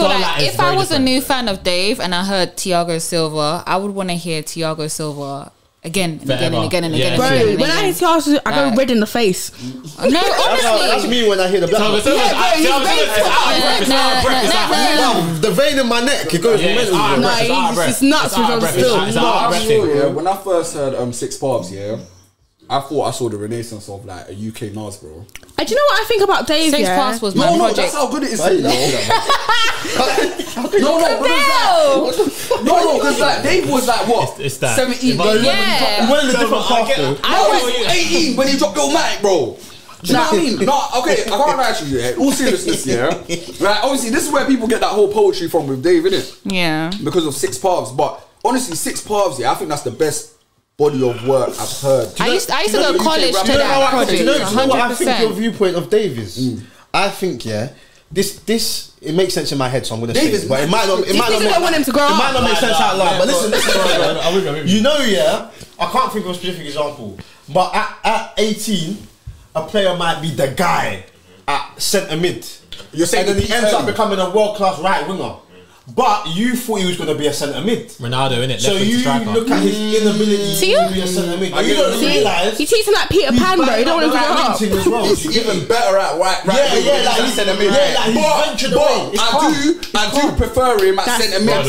like if I was a new fan of Dave and I heard Thiago Silva, I would want to hear Thiago Silva again and again and again and again. Bro, when I hear Thiago, I go red in the face. No, honestly. That's me when I hear the black. The vein in my neck, it goes mental. It's nuts still. When I first heard Six Paths, I thought I saw the renaissance of like a UK Nas, bro. Do you know what I think about Dave? Six Paths was my project. That's how good it is. Because like Dave was like what? It's that 17. Yeah. He went in a different path though. I was 18 when he dropped Illmatic, bro. Do you know what I mean? No, okay, I can't lie to you, yeah. All seriousness, yeah. Like, obviously, this is where people get that whole poetry from with Dave, innit? Yeah. Because of Six Paths. But honestly, Six Paths, I think that's the best body of work I've heard. I used to go to college to that project. You know what I think your viewpoint of Dave is? I think, this it makes sense in my head, so I'm gonna say it. But it might not want him to grow up. It might not make sense out loud. But listen, you know, I can't think of a specific example. But at 18, a player might be the guy at centre mid. You're saying and then he ends up becoming a world-class right winger. But you thought he was going to be a centre mid. Ronaldo, innit? So you look at his inability to be a centre mid. You don't realise he's teaching like Peter Pan, bro. You don't want him to grow up. He's even better at right. Yeah, like he's centre mid. Yeah, like he's ventured away. I do prefer him at centre mid.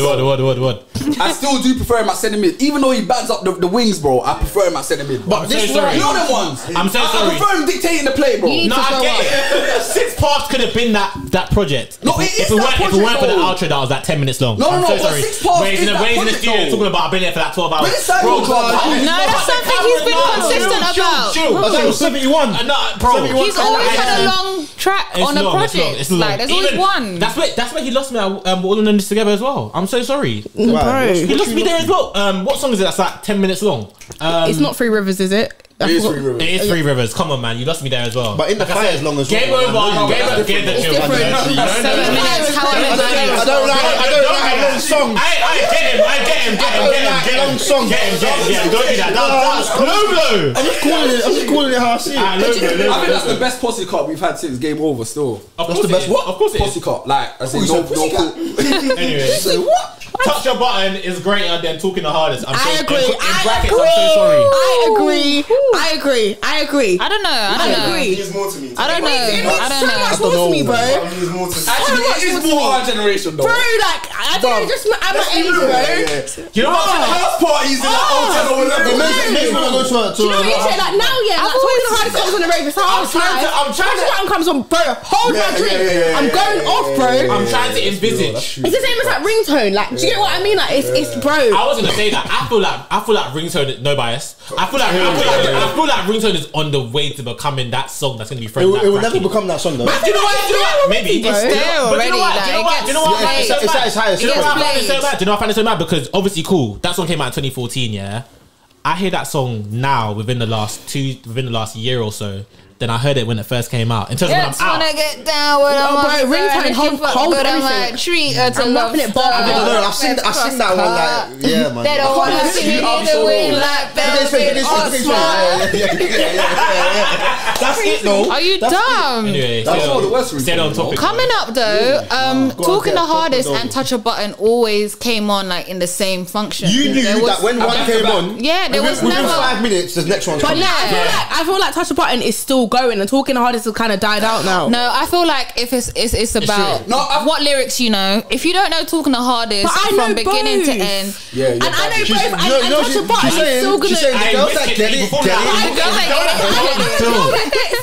What? I still do prefer him at centre mid, even though he bands up the wings, bro. I prefer him at centre mid. But this one, you know them ones. I'm so sorry. I prefer him dictating the play, bro. No, I get it. 6 parts could have been that project. No, if it weren't for the outro that was like 10 minutes long. No, I'm so sorry. 6 parts is that in the project, studio talking about I've been here for like 12 hours. Bro, no, that's something he's been consistent about. That was 71. Bro, he's always had a long track on a project. It's long. Like there's always one. That's where he lost me at All in This Together as well. I'm so sorry. Bro, He lost me there as well. What song is it that's like 10 minutes long? It's not Three Rivers, is it? It is 3 Rivers. It is 3 Rivers. Come on, man. You lost me there as well. But in the fire as long as well. Game over. Game the chill. 7 minutes, however I don't like long songs. I get him. Long songs. Get him. Don't do that. That's low. I'm just calling it how I see it. I think that's the best posse cut we've had since Game Over. Still, That's the best. What? Of course it posse is. cut. Like I say, no. Anyway, What? Touch Your Button is greater than Talking the Hardest. I agree. In brackets, I'm so sorry. I agree. I don't know. agree. It means more to me. I don't know. So much more to me, bro. It means more to me. Actually, it is more our generation, though. Bro, like I think just I'm an age, bro. You know what? House parties in the hotel or whatever. Do you know what you say? Like now, yeah, like Talking the Hardest comes on the radio. I'm trying to comes on, bro. Hold my drink. I'm going off, bro. I'm trying to envisage. It's the same as like ringtone. Like, do you get what I mean? Like, it's bro. I was gonna say that. I feel like ringtone. No bias. I feel like ringtone is on the way to becoming that song that's gonna be friend. It will never become that song though. Do you know what? Maybe It's there already. Do you know what? It's at its highest. Do you know what I find it so mad? Do you know what I find it so mad? Because obviously, cool. That song came out in 2014. Yeah, I hear that song now within the last year or so. Then I heard it when it first came out. In terms of when I'm out. Wanna get down when I'm on the ringtone, hold everything. Treat her to I'm love rapping it, stuff. I don't know. I've seen that one. Like, yeah, man. They don't wanna see me either way like velvet or smart. That's it, though. Are you dumb? Anyway, That's all the West stay on topic. Coming up though, Talking the Hardest and Touch a Button always came on like in the same function. You knew that when one came on, yeah, there was within never 5 minutes, the next one's But coming. yeah, I feel like Touch a Button is still going, and Talking the Hardest has kind of died out now. No, I feel like if it's about what lyrics you know. If you don't know Talking the Hardest from beginning to end, and I know both. And Touch a Button is still gonna. Girls that get it.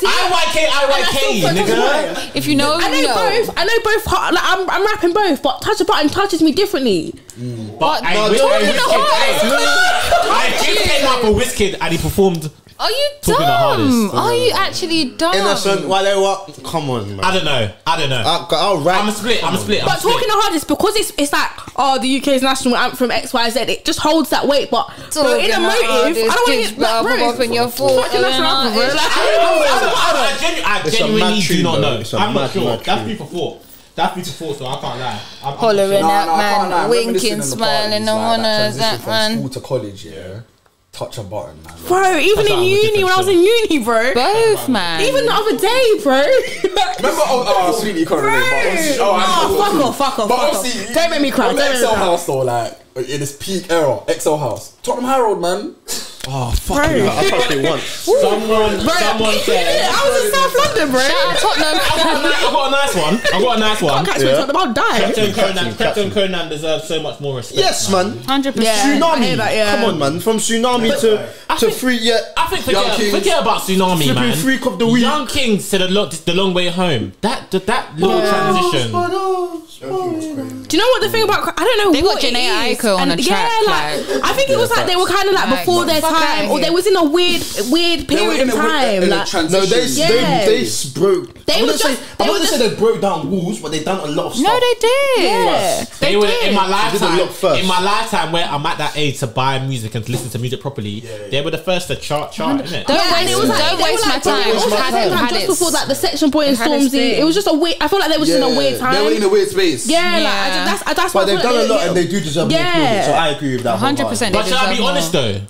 IYK, nigga. if you know, I know both. I know both. Like, I'm rapping both, but Touch a Button touches me differently. But Kids came out for Wizkid and he performed. Are you Talking the Hardest. dumb? Are you actually dumb? Innocent, what? Come on, man. I don't know. I'll rap. I'm a split. But Talking the Hardest, because it's like, the UK's national anthem XYZ, it just holds that weight. But bro, in a motive, I don't want to get that, bro. Open your foot. I genuinely do not know. I'm not sure. That's me for thought. So I can't lie. Hollering at man, winking, smiling, no one knows that man. School to college, yeah. Touch a Button, man. Bro, even in uni, when I was in uni, bro. Both, man. Even the other day, bro. Remember, Sweeney Gloria. Fuck off. Don't make me cry. XL House, though, like, in its peak era, XL House. Tottenham Herald, man. Oh, fuck. I touched it once. Someone said. I was in South London, bro. Shout out Tottenham. I got a nice one. Can't catch me Tottenham, I'll die. Captain Conan deserves so much more respect. Yes, man. 100%. Tsunami. Come on, man. From Tsunami to Free. Yeah. I think forget about Tsunami, man. Freak of the week. Young Kings to the long way home. That little transition. Do you know what the thing about? I don't know. They what got Janae Aiko on the track. Yeah, I think it was like they were kind of like before their time, or they was in a weird period of time. No, they broke. I wouldn't say they broke down walls, but they done a lot of stuff. No, they did. Yeah, they were in my lifetime. In my lifetime, where I'm at that age to buy music and to listen to music properly, they were the first to chart, innit? Don't waste my time. Just before like the Section Boy and Stormzy, it was just a weird. I feel like they were just in a weird time. They were in a weird space. Yeah, like that's why they've done a lot and they do deserve more credit. So I agree with that. 100%. But should I be honest though?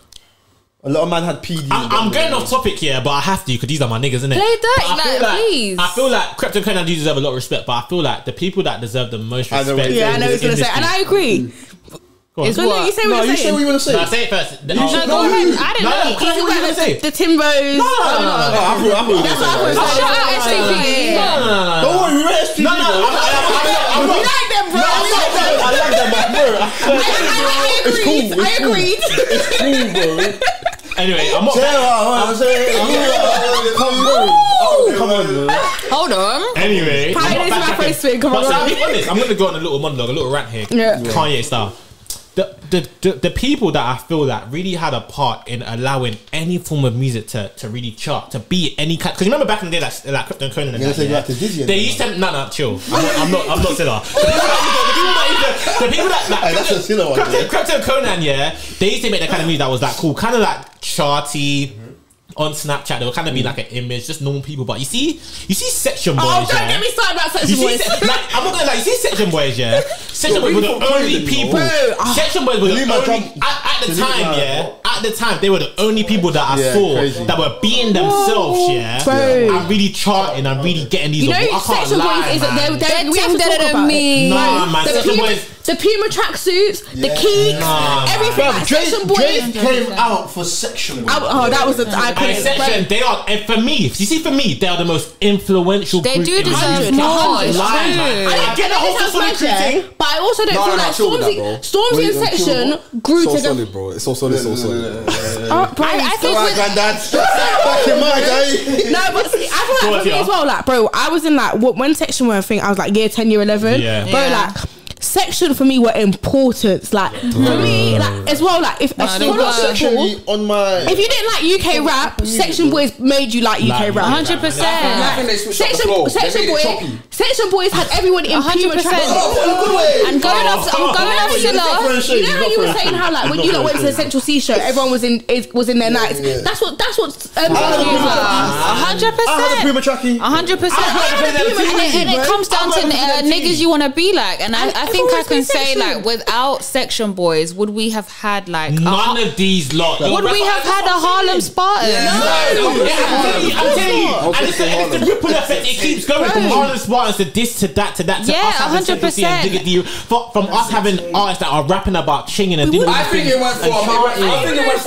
A lot of man had PD. I'm going off topic here, but I have to because these are my niggas, innit? Play dirty, please. I feel like Krypto and Conan do deserve a lot of respect, but I feel like the people that deserve the most respect. Yeah, I know what he's gonna say, and I agree. Is what? You say what you're saying. What you want to say? No, say it first. No, go ahead. I didn't know. What you gonna say? The Timbos. No. I thought Shut up, STP. No. Don't worry, we were STP. No. We like them, bro. I like that, bro. I agreed. It's cool, bro. Anyway, I'm not. Come on, bro. Hold on. Anyway, Hi, this is my first thing. Come on, I'll be honest. I'm gonna go on a little monologue, a little rant here. Yeah. Kanye style. The people that I feel that really had a part in allowing any form of music to really chart, to be any kind. Because you remember back in the day, like Krypto and Conan and that, they used to chill. I'm not Sillah. The people that That's a Sillah one. Krypto and Conan, yeah, they used to make that kind of music that was like cool, kind of like charty. On Snapchat, they will kind of be like an image, just normal people. But you see Section Boys. Oh, don't get me started about Section Boys. I'm not gonna lie. You see Section Boys, yeah. Section Boys were the only people. Section Boys were the only at the time, yeah. At the time, they were the only people that I saw that were being themselves, yeah. I'm really charting. I'm really getting these. You know, Section Boys is they're better than me. Nah, man. Section Boys. The Puma tracksuits, the Keeks, everything. Like Section Boys came out for Section Boys. Oh, that was an iconic. Section, they are, and for me, they are the most influential. They group do in deserve music. more. I get the whole Stormzy, but I also don't feel like Stormzy and Section grew together. So solid, bro. It's so solid. I think no, but I feel like for me as well. Like, bro, I was in like when Section were a thing. I was like year 10, year 11. Yeah. Bro, like. Section for me were important, like for me, like as well. Like if on my, if you didn't like UK rap, Section Boys made you like UK rap. 100%. Section Boys had everyone in Puma tracksuits. And going off Sillah, you know how you were saying how like when you went to the Central C show, everyone was in their nights. That's what 100%. I had a Puma trackie. 100%. And it comes down to niggas you want to be like, and I think I can say like without Section Boys, would we have had like none of these lot? Would we have had a Harlem Spartans? I'm telling you, and it's the ripple effect. It keeps going from Harlem Spartans to this to that to that to us having 100%. From us having artists that are rapping about chinging and doing. I think it went from.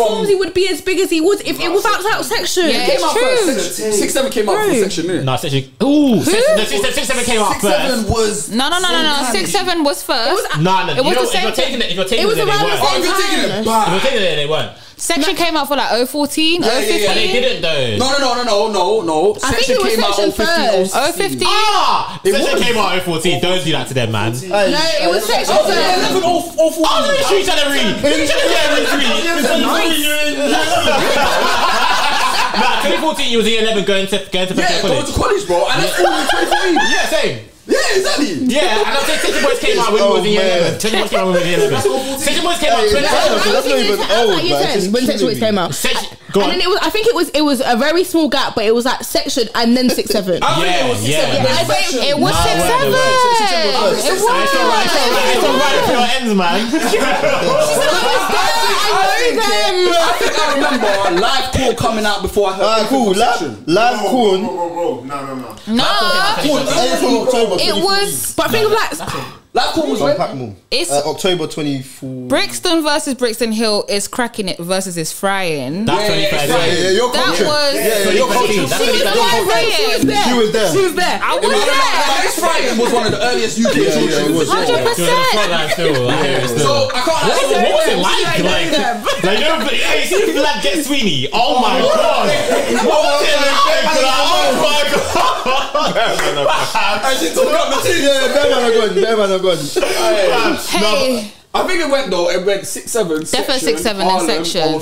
Stormzy would be as big as he was if it was without Section. Yeah, it's true. 6-7 came out for Section, innit? No, Section. Ooh, 6-7 came out first. 6-7 was no. 6-7 was first. It was the same. If you're taking it, they weren't. Section came out for like 014, 015. Yeah, they didn't though. No. I think it was Section first. 015. Section came out 014. Don't do that to them, man. No, it was Section first. 11 or 14. Oh, no, you should have read. Nah, 2014 you was in 11 going to college. Going to college, bro. And that's all in 2014. Yeah, same. Yeah, exactly. Yeah, and I'm saying Section Boys came out when we was in year 11. Section Boys came out when we was in year 11. Section Boys came out 2011. That's not even old, man. When Section Boys came out. And then I think it was a very small gap, but it was like Section and then 6-7. Yeah. It was 6-7. It's alright for your ends, man. I think I remember Live Call coming out before I heard. Cool. Live Call. No. October. It was. But think of like Live Call was it's October 24. Brixton versus Brixton Hill is cracking it versus is frying. That's 2013. That was. She was there. I was there. It's Friday was one of the earliest UK shows. 100%. So I can't. What was it like? You see Vlad get Sweeney. Oh my god. What was it like? Oh my god. And she took up the team. Bear man are gone. Hey. I think it went 6-7. Definitely 6-7 and Section.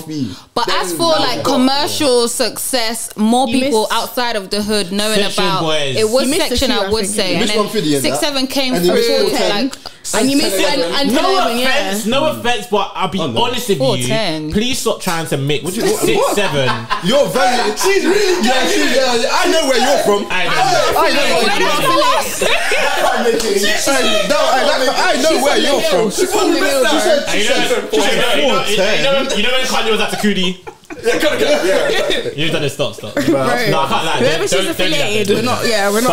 But as for like commercial success, more people outside of the hood knowing about it was Section, I would say. And then 6-7 came through like. And you missed no offense, but I'll be honest with you. Please stop trying to mix 6-7. You're very. She's really. I know where you're from. I know where you're from. You know when Kanye was at Takudi? You've done it. Stop. No, I can't lie. Whoever she's affiliated, we're not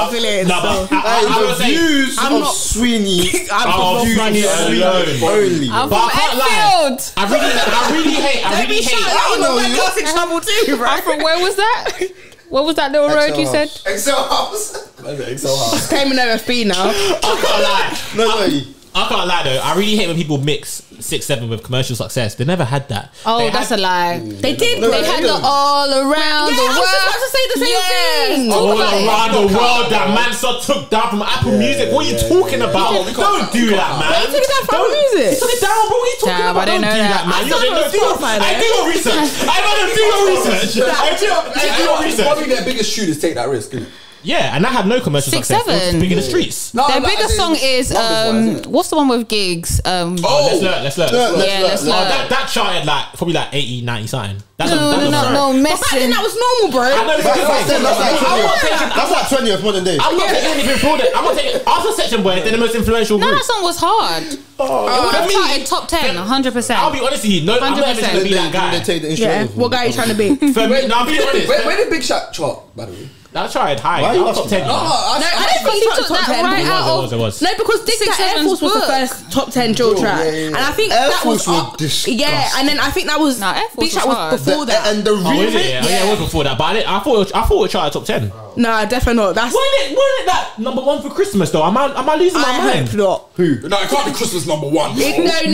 affiliated. No, but the views of Sweeney are Sweeney alone. only. I'm from Enfield. I really hate. Where was that? What was that little road you said? Excel House. Came in OFB now. I can't lie. No. I can't lie though. I really hate when people mix 6-7 with commercial success. They never had that. Oh, that's a lie. They did. They had the all around the world. I was just about to say the same thing. All around the world that Mansa took down from Apple Music. What are you talking about? Don't do that, man. They took it down from Apple Music. Took it down, bro. What are you talking about? Don't do that, man. I do your research. Probably their biggest tune is Take That Risk. Yeah, and I had no commercial success. It was big in the streets. Their biggest song is what's the one with Gigs? Let's learn. That charted like probably like 80, 90 something. No, messing. But back then that was normal, bro. I know That's like 20th modern day. I'm not taking anything for that. I'm not taking after Section Boy. They're the most influential group. No, that song was hard. It would have charted top 10, 100%. I'll be honest with you. No, I'm not even gonna be that guy. Yeah, what guy are you trying to be? For me, no, I'm being honest. Where did Big Shaq chart, by the way? That tried high. Why are you top 10. I don't think he took that right out. It was. No, because Dig That Air Force was the first top 10 drill track, and I think that was disgusting. and then I think that was Big Shaq was before that. And the remix, it was before that. But I thought it charted top 10. No, definitely not. That's Wasn't it that number 1 for Christmas though? Am I losing my mind? hope not. Who? No, it can't be Christmas number 1. We ain't had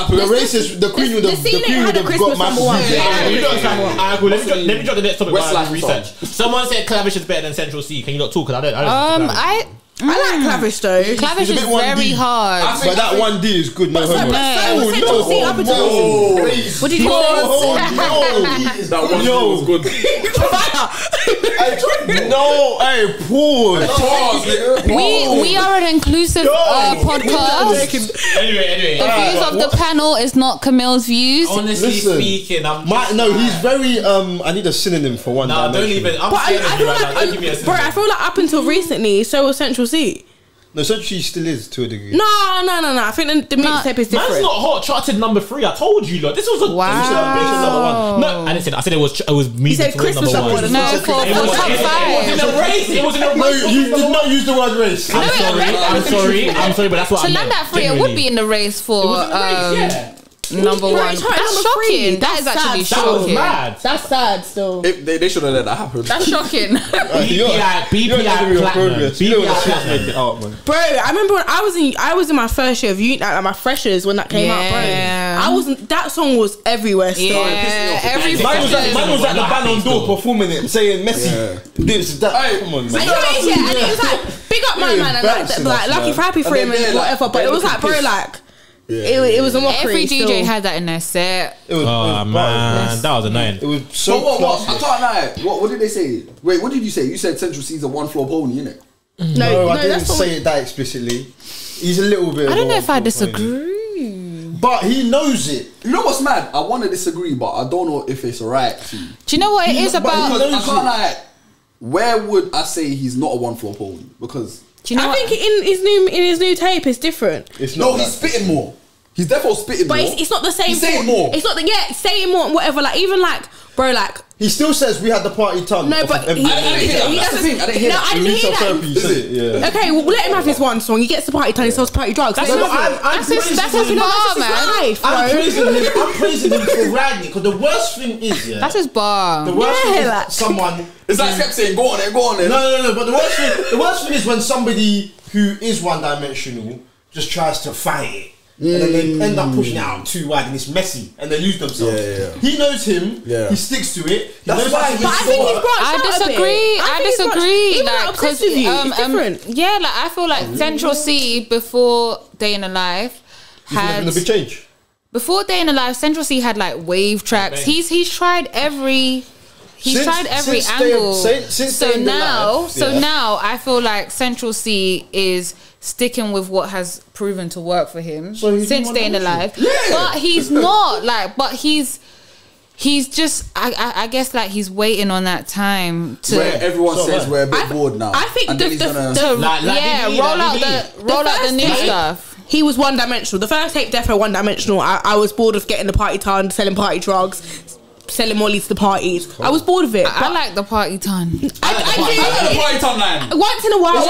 the racist, the queen would have got number 1. Let me drop the next topic while I research. Someone said Clavish is better than Central C. Can you not talk? Because I like Clavish though. Clavish is very hard. But that 1D is good. No homo. Central C up until what did you say? That 1D was good. No, hey, pause. We are an inclusive podcast. Anyway. The views of the panel is not Camille's views. Honestly speaking, he's very. I need a synonym for one. No, don't even. I feel like up until recently, so was Central C. No, Central C still is to a degree. No. I think the mixtape is different. Man's not hot. Charted number 3. I told you, look. This was a number 1. No, I didn't say that. I said it was moving towards number 1. No, for top 5. It was in a race. No, you did not use the word race. I'm sorry, but that's what I meant. To land at 3, it would be in the race for number 1. That's shocking. That is actually shocking. Mad. That's sad still. They should have let that happen. That's shocking. BPI platinum. Bro, I remember when I was in my first year of uni, like my freshers when that came out, bro. That song was everywhere still. Man was at the Ballon d'Or performing it, saying Messi, this, that. Come on, man. And it was like, big up my man, and like lucky for happy for him and whatever. But it was like, bro, like. It was a mockery. Every DJ had that in their set. Man, that was annoying. It was so. What? I can't lie. What did they say? Wait, what did you say? You said Central C's a 1-floor pony, innit? No, I didn't say it that explicitly. He's a little bit. I don't know if I disagree, but he knows it. You know what's mad? I want to disagree, but I don't know if it's alright. Do you know what it is about? I can't lie. Where would I say he's not a 1-floor pony? Because. Do you know I think in his new tape it's different. He's spitting more. He's definitely spitting more. But it's not the same. He's saying more. It's not saying more and whatever. Like even like bro, like he still says we had the party tongue. No, but I didn't hear that. Okay, well let him have his one song. He gets the party tongue. He sells party drugs. That's his bar, man. I'm praising him for riding it because the worst thing is that's his bar. The worst thing is someone. It's like kept saying go on there. No. But the worst thing is when somebody who is one-dimensional just tries to fight it. And then they end up pushing it out too wide and it's messy and they lose themselves. He knows him. He sticks to it. That's why. But I think he's I disagree. Like, because it's different. Yeah, like I feel like Central C before Day in the Life had a big change. Before Day in the Life, Central C had like wave tracks. He's tried every. Angle. So now I feel like Central C is sticking with what has proven to work for him since Day in the Life. Yeah. But he's not like. But he's just. I guess like he's waiting on that time to. Where everyone says we're a bit bored now. I think roll out the new stuff. he was one-dimensional. The first tape, defo one-dimensional. I was bored of getting the party ton, selling party drugs, selling molly to the parties. I was bored of it. I like the party ton. I do. The party ton line. Once in a while, I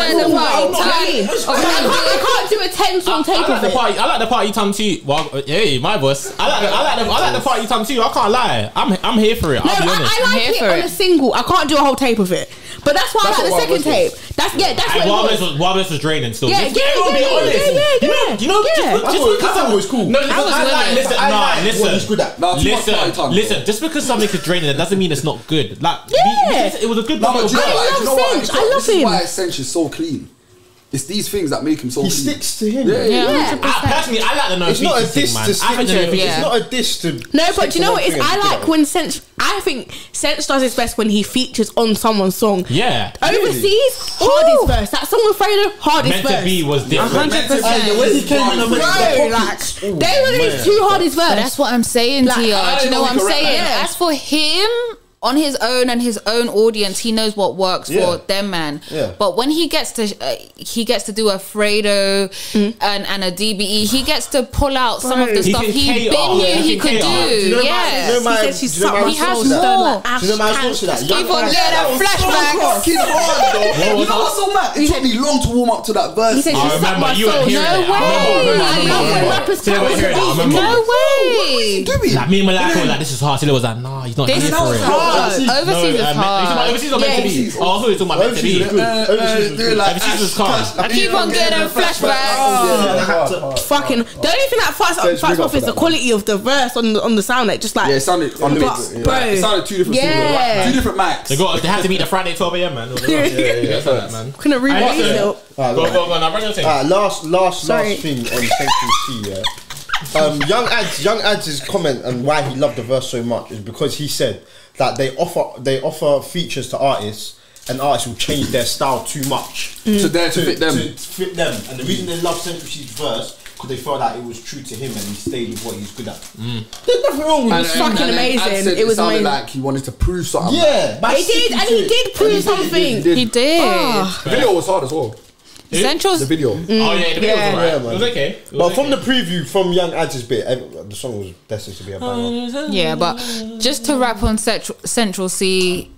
can't do a 10-song tape of it. I like the party ton too. Well, hey, my boss. I like the party ton too. I can't lie. I'm here for it. I'll be honest. I like it on a single. I can't do a whole tape of it. But that's why I like the second tape. That's what it was. Wildness was draining still. Yeah. You know, just because I was cool. No, listen. Just because something is draining, that doesn't mean it's not good. Like, it was a good. I love Cinch. I love him. This is why Cinch is so clean. It's these things that make him so. He clean. sticks to him. Yeah. Personally, I like the no feature thing, man. It's not a diss to. No, but you know what? I like when Cinch. I think Cinch does his best when he features on someone's song. Yeah. Overseas, hardest verse. That song with Fredo, hardest verse. Meant to be was different. 100%. When he came in, they were his two hardest verse. That's what I'm saying, Tia. Do you know what I'm saying? As for him, on his own and his own audience, he knows what works for them, man. Yeah. But when he gets to do a Fredo and a DBE, he gets to pull out some of the stuff he could do. He has more. Do you know my response to that? Keep on getting that flashback. You know what's so mad? It took me long to warm up to that verse. He said she sucked my soul. No way. Like me and Malaka were like, this is hard. Sillah was like, nah, he's not here for it. Overseas is hard. Overseas or meant to be? Oh, I thought you were talking about meant to be. Overseas was calm. I keep on getting flashbacks. Fucking. The only thing that fucks off is the quality of the verse on the sound. Like, just like it sounded on the mix. It sounded two different singles, two different mics. They had to meet the Friday 12 a.m. man. Yeah, man. Couldn't read what he said. Go on. Now run your thing. Last thing on Central C. Yeah. Young Ads' comment and why he loved the verse so much is because he said that they offer features to artists, and artists will change their style too much to fit them. And the reason they love Central C's verse because they felt like it was true to him and he stayed with what he's good at. There's nothing wrong with it. It's fucking amazing. It was amazing. Like he wanted to prove something. Yeah, he did, and he did prove something. He did. The video was hard as well. Central's the video. Oh yeah, the video was alright. Man. It was okay. But from the preview from Young Ads' bit, the song was destined to be a banger. Yeah, but just to wrap on Central C,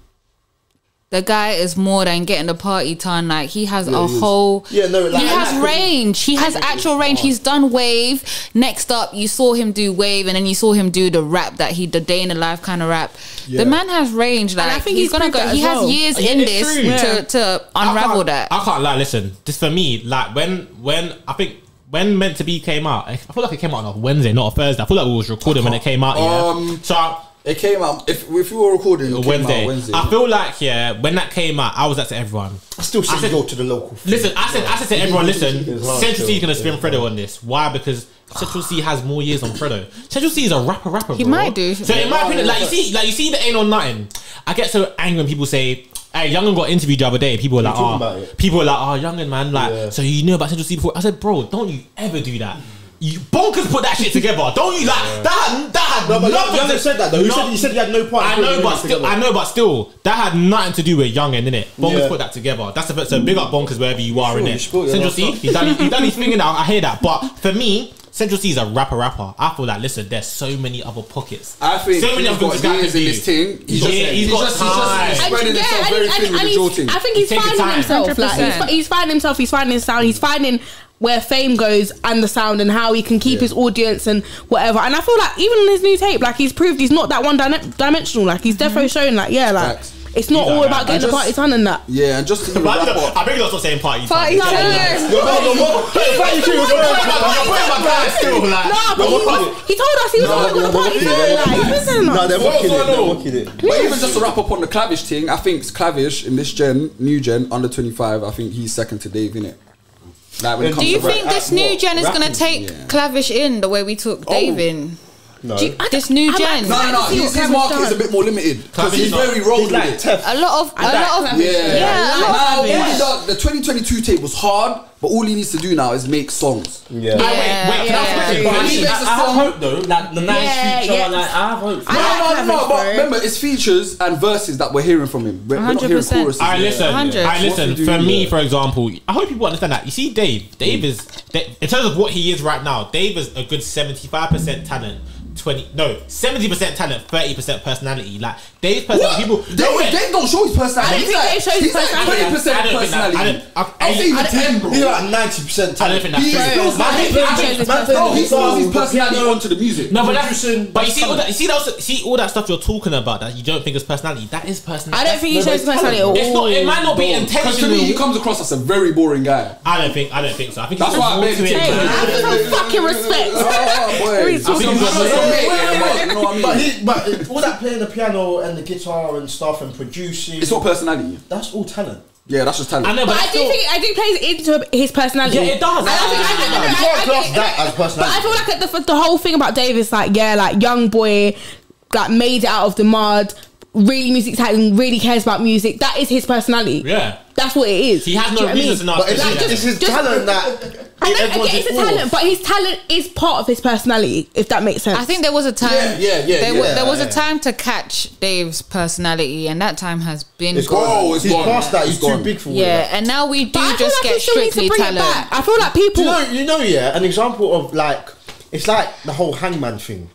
the guy is more than getting the party ton. Like he has a whole. He has range. He has actual range. He's done Wave. Next up, you saw him do Wave, and then you saw him do the rap the day in the life kind of rap. Yeah. The man has range. Like, and I think he's gonna go. He has years in this to unravel that. I can't lie. Listen, just for me, like when I think. When Meant to Be came out, I feel like it came out on a Wednesday, not a Thursday. I feel like we was recording when it came out. It came out. If we were recording, it Wednesday. Wednesday. I feel like when that came out, I was like to everyone. I still said go to the local. Listen, I said to everyone, listen. Central C is gonna spin Fredo on this. Why? Because Central C has more years on Fredo. Central C is a rapper. He might do. So in my opinion, you see the Ain't On Nothing. I get so angry when people say, hey, Young'un got interviewed the other day. People were like, Young'un, man, so you knew about Central C before? I said, bro, don't you ever do that. You bonkers put that shit together. Don't you that had no, but Young'un said that though. He said he had no part. I know, but still, that had nothing to do with Young'un, innit? Bonkers put that together. That's so big up Bonkers wherever you are, innit? Central C, he done his thing, I hear that. But for me, Central C is a rapper. I feel like, listen, there's so many other pockets. I think so many other things in this thing. He's just spreading himself very thin with the jolting. I think he's finding himself. Like, he's finding himself. He's finding his sound. He's finding where fame goes and the sound and how he can keep his audience and whatever. And I feel like even in his new tape, like he's proved he's not that one dimensional. Like he's defo shown, like it's not all about getting the party ton and that. Yeah, and just to I think that's not saying party ton. Party ton. He told us he was not going to party ton. No, they're mocking it. But even just to wrap up on the Clavish thing, I think Clavish in this new gen, under 25, I think he's second to Dave, innit? Like, do you think this new gen is going to take Clavish in the way we took Dave in? No. This new gen. No. His market is a bit more limited because he's very rolled with it. A lot of The 2022 tape was hard, but all he needs to do now is make songs. Wait, can I have hope though? Like the nice feature, like I have hope. No, but remember, it's features and verses that we're hearing from him. We're not hearing choruses. Alright, listen. For me, for example, I hope people understand that. You see, Dave is, in terms of what he is right now, Dave is a good 75% talent. 70% talent, 30% personality. Like Dave's personality, people. Dave don't show his personality. I don't think Dave shows his personality. 20% personality. I'll say even 10, bro. He's like 90% talent. I don't think that's true. He throws his personality onto the music. No, but you see all that stuff you're talking about that you don't think is personality. That is personality. I don't think he shows his personality at all. It's not. It might not be intentional. Because to me, he comes across as a very boring guy. I don't think so. I think that's why I made it. Have some fucking respect. But all that playing the piano and the guitar and stuff and producing, it's not personality. That's all talent. Yeah, that's just talent. I know, but I do plays into his personality. Yeah, it does. You can't class that as personality. But I feel like the whole thing about Dave is like, like young boy, like made it out of the mud, really music talent, really cares about music. That is his personality. Yeah. That's what it is. He has no reasons enough. But it's his talent that. I get it's a talent, but his talent is part of his personality, if that makes sense. I think there was a time. There was a time to catch Dave's personality, and that time has been. It's gone. He's past that. He's too big for it. Yeah, and now we do just get strictly talent. I feel like people. An example of like, it's like the whole Hangman thing,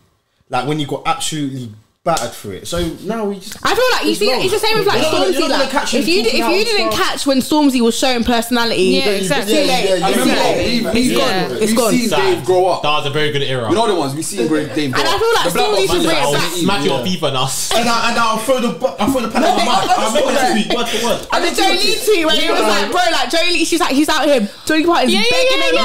like when you got absolutely battered for it. So now we just. I feel like you see, it's the same with like Stormzy. Like, if you didn't catch when Stormzy was showing personality, exactly. He's gone. It's gone. We've seen Dave grow up. That was a very good era. You know the ones we've seen Dave grow up. And I feel like Stormzy should bring it back. Smack your FIFA and us. And I'll throw the pen on my mouth. I remember that tweet word for word. And the Jolie tweet where he was like, bro, like Jolie, she's like, he's out here. Jolie Parton's begging him.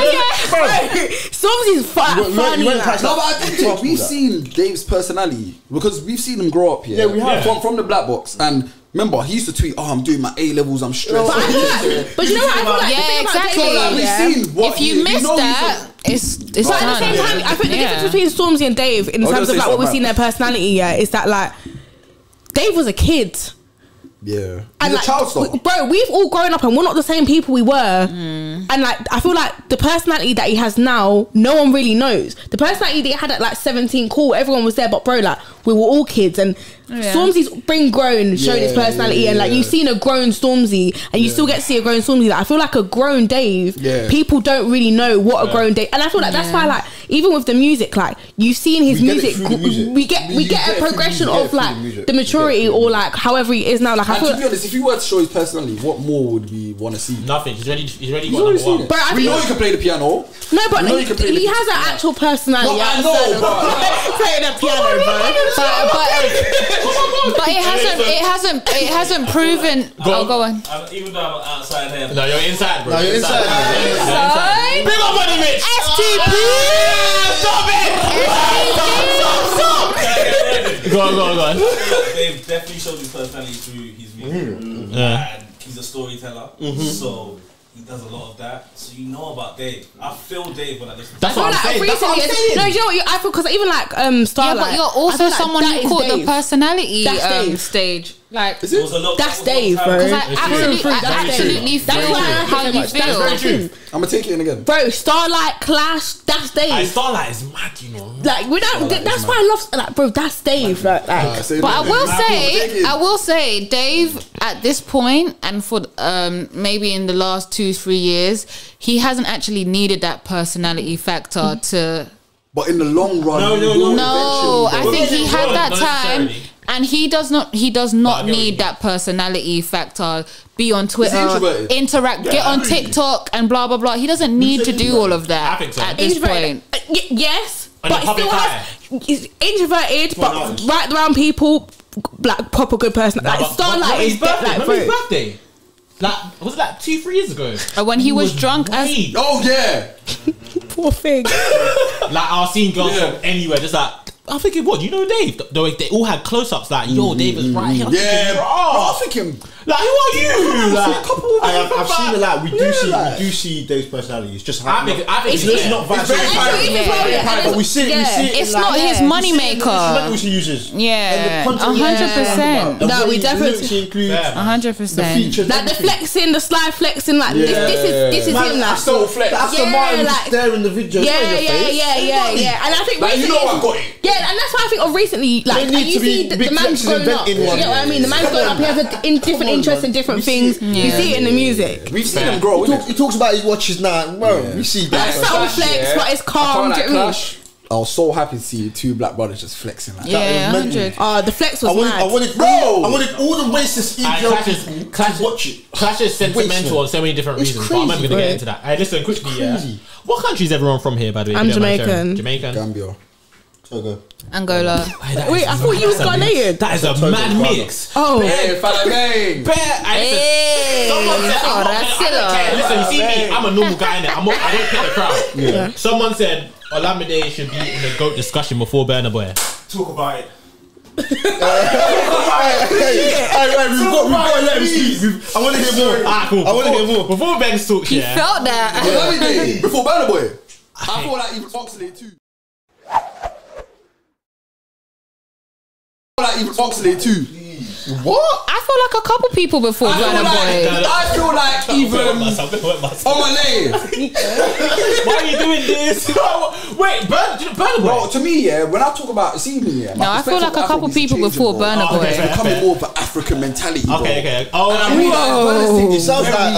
Stormzy's funny. No, but I think we've seen Dave's personality because we've seen him grow up. Yeah, we have from the black box. And remember, he used to tweet, "Oh, I'm doing my A levels. I'm stressed." But you know what? I feel like exactly. We've seen if you missed that, it's but at the same time, I think the difference between Stormzy and Dave in terms of like what we've seen their personality, is that like Dave was a kid. Yeah, and he's a child star. Bro, we've all grown up and we're not the same people we were. And like, I feel like the personality that he has now, no one really knows. The personality that he had at like 17, cool, everyone was there, but bro, like, we were all kids. And Stormzy's been grown, showing his personality, and like, you've seen a grown Stormzy, and you still get to see a grown Stormzy. Like, I feel like a grown Dave, people don't really know what a grown Dave, and I feel like that's why, like, even with the music, like, you've seen his music, we get a progression of like the maturity, or like however he is now. Like, I feel to be honest, if you were to show his personality, what more would we want to see? Nothing. He's already got number one. But we know he can play the piano. No, but he has an actual personality. No, I know, but playing the piano, but it hasn't proven. Go on. Even though I'm outside here. No, you're inside, bro. No, you're inside. Big up money, Mitch. STP. Stop it. Stop. Go on. They've definitely showed his personality through his music. And he's a storyteller. So he does a lot of that, so you know about Dave. I feel Dave when I listen. That's what I'm saying. No, you know what? I feel because even like Starlight. Yeah, but you're also someone who caught the personality stage. Like that's Dave, bro. Because I absolutely feel how you feel. That's very true. I'm gonna take it in again, bro. Starlight, Clash, that's Dave. Starlight is mad, you know. Like we don't. That's why I love like, bro. That's Dave. Like. But I will say, Dave at this point, and for maybe in the last 2-3 years, he hasn't actually needed that personality factor to. But in the long run, no. I think he had that time. And he does not need that personality factor. Be on Twitter, interact, get on TikTok, and blah blah blah. He doesn't need to do all of that at this point. Yes, but he still he's introverted, but right around people, like proper good person. Like Starlight is remember his birthday. Like was it like 2-3 years ago? When he was drunk as poor thing. Like I've seen girls from anywhere, just like. I'm thinking, what? You know Dave? They all had close-ups like, yo, Dave is right here. I'm thinking, Like, who are you? Like, I've seen a lot. We do see Dave's personality. It's just how it's not vice versa. But we see it. It's not his money maker. He uses. Yeah, 100%. No, we definitely 100%. Like the flexing, the slide flexing, like this is him. Like so flex. That's the man just there in the video. Yeah. And I think recently, I got it. Yeah, and that's why I think of recently, like you see the man's growing up. You get what I mean? The man's growing up. He has different interests in different things. You see it in the music. We've seen him grow. He talks about his watches now. Bro, we see that. It's subtle flex, but it's calm. I was so happy to see two black brothers just flexing like that. 100. The flex was mad. I wanted all the racist Clash watch it. Clash is sentimental on so many different reasons, but I'm not going to get into that. Hey, listen, quickly, what country is everyone from here, by the way? I'm Jamaican. Gambia. Togo. Angola. Wait, I thought you was Ghanaian. That is a mad mix. Oh. Hey, Falamang. Listen, you see me, I'm a normal guy in it. I don't pick the crowd. Yeah. Someone said Olamide should be in the GOAT discussion before Burna Boy. Talk about it. We've got to let him speak. I want to hear more. Cool. I want to hear more. Before Banks talks, He felt that. Before Burna Boy. I thought like even Oxlade too. What? I feel like a couple people before Burna Boy. I feel like even on my name. Why are you doing this? Wait, Burna Boy. Bro, to me, when I talk about no, I feel like a couple people before Burna Boy. It's becoming more of an African mentality. Okay. It sounds like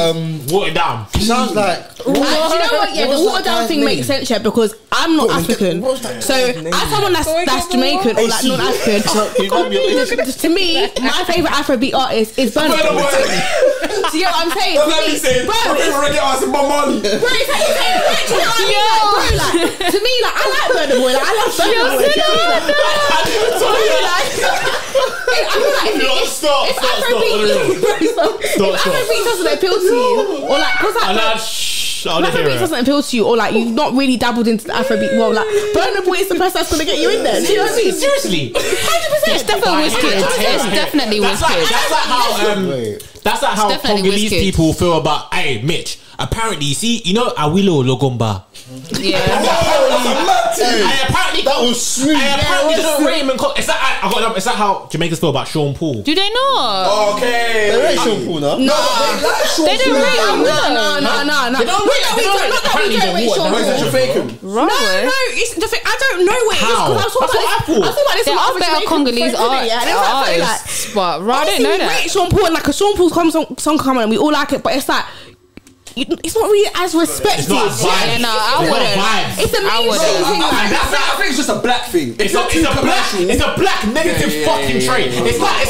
water down. It sounds like. Do you know what? Yeah, the water down thing makes sense, yeah, because I'm not African. So as someone that's Jamaican or like non-African, to me, my favourite Afrobeat artist is Burna Boy. Do you get what I'm saying? To me, like, I like Burna Boy. Like, I love Burna Boy. Stop. If Afrobeat doesn't appeal to you, or like, cause like, Afrobeat doesn't appeal to you, or like you've not really dabbled into the Afrobeat world, like Burna Boy is the person that's gonna get you in there. Do you know what I mean? Seriously, 100%. It's definitely Wizkid. It's definitely Wizkid. That's like how Congolese people feel about. Hey, Mitch. Apparently, see, you know Awilo Logomba. Yeah. Apparently that was smooth. Apparently, Raymond. Is that how Jamaicans feel about Sean Paul? Do they not? Okay. They rate Sean Paul, no? They don't rate him. No. They don't rate Sean Paul. No, it's the thing. I don't know what it is because I was talking about this. There are better Congolese artists, but I don't know that. Rate Sean Paul, like a Sean Paul song come on, and we all like it, but it's like. It's not really as respected. It's not a vibe. No, I wouldn't. It's a mainstream thing. I think it's just a black thing. It's a black negative fucking trait. It's like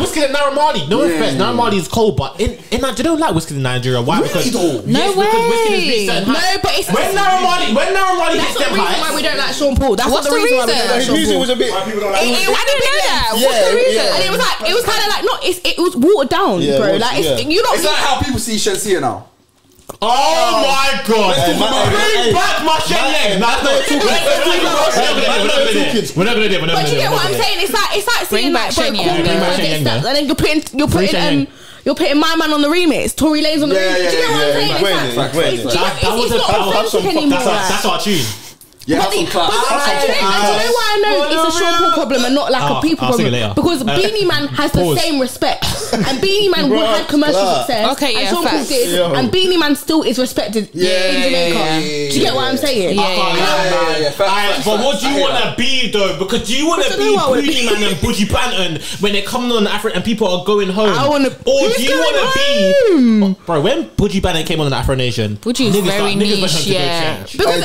Wizkid and Naira Marley. No offense, Naira Marley is cold, but in they don't like Wizkid in Nigeria. Why? Because no way. Because Wizkid is being certain high. No, but it's when Naira Marley hits them high. That's not the reason why we don't like Sean Paul. That's what's not the reason why we don't like Sean Paul. His music was a bit. I didn't know that. What's the reason? And it was kind of like it was watered down, bro. Like it's like how people see Shensia now. Oh my god! Bring back my Shenyang. We're not gonna do it. But you get what I'm saying? It's like seeing like and then you're putting my man on the remix. Tory Lanez on the remix. Do you get what I'm saying? That's our tune. Yeah, have some class. Do you know why I know it's a Sean Paul problem and not like a people problem? Because Beanie Man has the same respect, and Beanie Man will have commercial success. Okay, yeah, and Sean Paul did, and Beanie Man still is respected in Jamaica. Do you get what I'm saying? Yeah. But what do you want to be though? Because do you want to be Beanie Man and Budgie Banton when they come on Africa and people are going home? Or do you want to be, bro? When Budgie Banton came on Afro Nation, Budgie is very niche, yeah. Because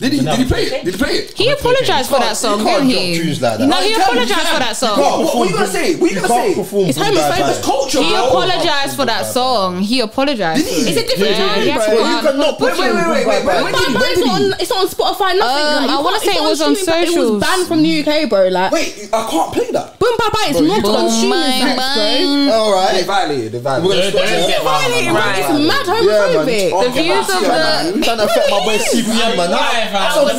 Did he play it? He apologized for that song, didn't he? No, he apologized for that song. What are you gonna say? It's homophobic culture. He apologized for that song. He apologized. It's a different time. Wait. It's not on Spotify. Nothing. I want to say it was on socials. It was banned from the UK, bro. Like, wait, I can't play that. Boom Bye Bye is not on streaming, bro. All right, they violated. It's mad homophobic. The views of the trying to affect my boy CBM, man. That's what I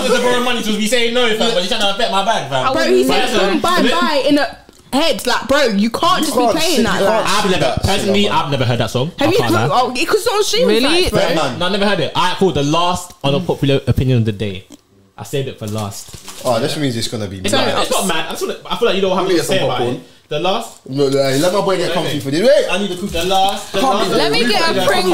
was borrowing money to be saying no, fam. But you're trying to affect my bag, fam. Bro, he said bye in the head. Like, bro, you can't just be playing that. Like, I've never heard that song. Have you? Because it's not streaming. Really? No, I never heard it. Alright, cool. The last unpopular opinion of the day. I saved it for last. Oh, this means it's gonna be. It's not mad. I feel like you don't have to say about it. The last. No, let my boy get comfy for this. Wait, I need a cookie. The last. Let me get a Pringle.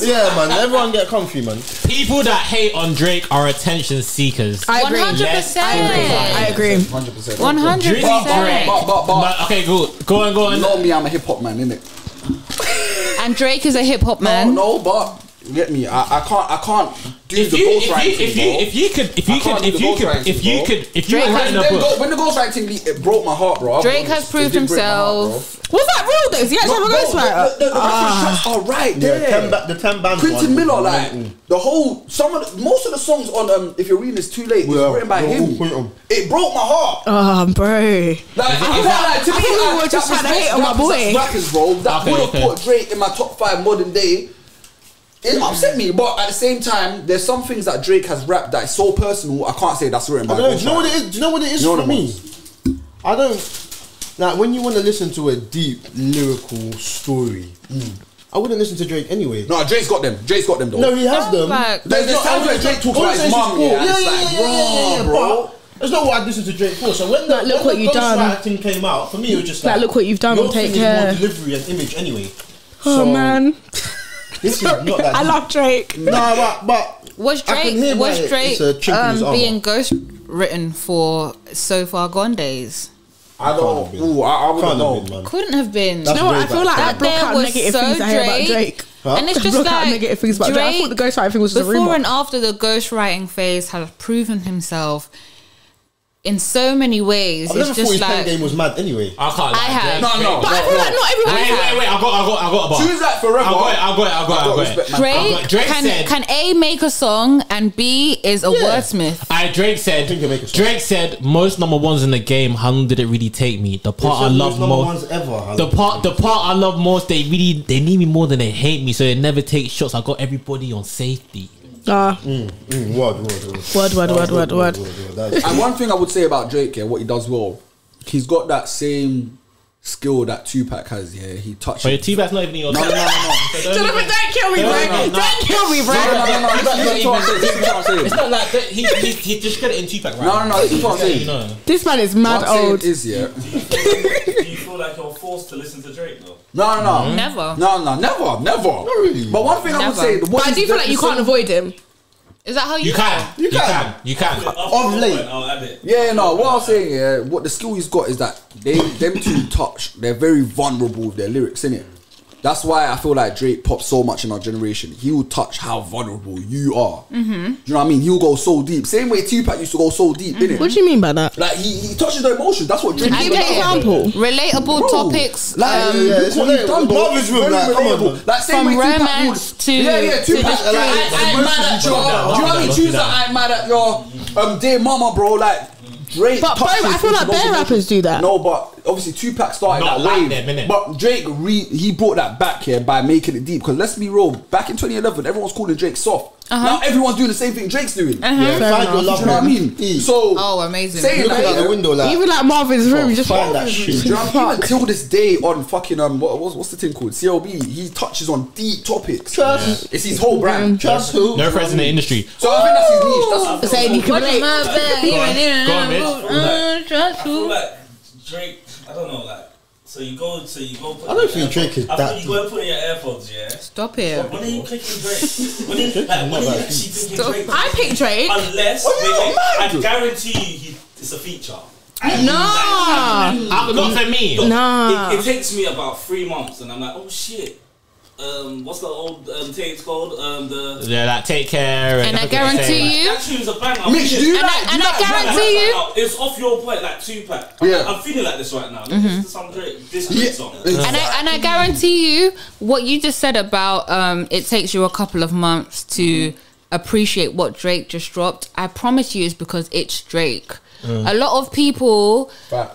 Yeah, man. Everyone get comfy, man. People that hate on Drake are attention seekers. I agree. 100%. I agree. 100%. 100%. Okay, cool. Go on. You know me, I'm a hip hop man, innit? And Drake is a hip hop man. No, but you get me. I can't do the ghostwriting thing. If you were writing a book. When the ghostwriting thing, it broke my heart, bro. Drake has proved himself. Was that real though? Is he actually have a ghostwriter? The reference tracks are right there. The 10 bands. Quentin Miller, like the whole most of the songs on If You're Reading It's Too Late was written by him. It broke my heart. Oh, bro. Like to me, we were just trying to hate on my boy. Rappers, bro, that would have put Drake in my top 5 modern day. It upset me, but at the same time, there's some things that Drake has rapped that is so personal. I can't say that's written by. Do you know what it is? Do you know what it is for me? I don't like when you want to listen to a deep lyrical story. I wouldn't listen to Drake anyway. No, Drake's got them. though. No, he has them. There's times where Drake talks about his mum. Yeah, bro. That's not what I listened to Drake for. So when the Ghostwriter thing came out, for me it was just like, look what you've done. Take care. More delivery and image anyway. Oh man. This is not that. I love Drake. No, but was Drake being ghost written for So Far Gone days? I don't. I wouldn't know. Couldn't have been. Do you know what? I feel like that block out negative things I hear about Drake. And it's just like negative things about Drake. I thought the ghostwriting thing was just a rumor. Before and after the ghostwriting phase has proven himself in so many ways. I've never thought his pen game was mad anyway. I can't lie. I have. No. But I feel like not everyone. Wait. I got a bar. Choose that forever. I got it. Drake can A, make a song, and B, is a wordsmith. Drake said most number ones in the game. How long did it really take me? The part I love most. The part I love most. They need me more than they hate me. So they never take shots. I got everybody on safety. Word. And one thing I would say about Drake, what he does well, he's got that same skill that Tupac has. Yeah, he touches. But Tupac's not even in your. No. Jonathan, don't kill me, bro. Don't kill me, bro. It's not like he just got it in Tupac, right? No. This is what I'm saying. This man is mad old. Do you feel like you're forced to listen to Drake though? No. Never. Never. Not really. But one thing I would say, but I do feel like you can't avoid him. Is that how you can? You can. Of late. I'll add it. Yeah, no. What I'm saying, what the skill he's got is that them two touch. They're very vulnerable with their lyrics, innit? That's why I feel like Drake pops so much in our generation. He will touch how vulnerable you are. Do you know what I mean? He'll go so deep. Same way Tupac used to go so deep, innit? What do you mean by that? Like he touches the emotions. That's what Drake. Give me an example. Relatable topics. Like it's relatable. Marvin's room, like come on, like same from way romance Tupac to Tupac. I'm mad at your. Do you know what I mean? Choose that. I'm mad at your dear mama, bro. Like. Drake, but bro, I feel like bare rappers do that. No, but obviously Tupac started not that like wave. them, but Drake he brought that back here by making it deep. Because let's be real, back in 2011, everyone was calling Drake soft. Now everyone's doing the same thing Drake's doing. Find your love, you know what I mean? So amazing. Saying looking out the window, like even like Marvin's room, you just find that shit. Do you know what I mean? Even till this day on fucking what's the thing called CLB, he touches on deep topics. Trust. It's his whole brand. Trust who? No friends in the industry. So I think that's his niche. That's saying you can relate. Go on, bitch. I feel like Drake. I don't know, like. So you go. I don't think Drake is that. I you go and put in your AirPods, yeah. Stop it. When are you picking Drake? When are you actually picking Drake? I pick Drake. Unless I guarantee you, it's a feature. Not for me. Nah. It takes me about 3 months, and I'm like, oh shit. What's the old tape called? Like Take Care. And I guarantee you. That tune's a banger. Mitch, And I guarantee you. It's off your point, like Tupac. I'm feeling like this right now. Listen to some Drake, this Drake song. And I guarantee you, what you just said about it takes you a couple of months to appreciate what Drake just dropped. I promise you, it's because it's Drake. A lot of people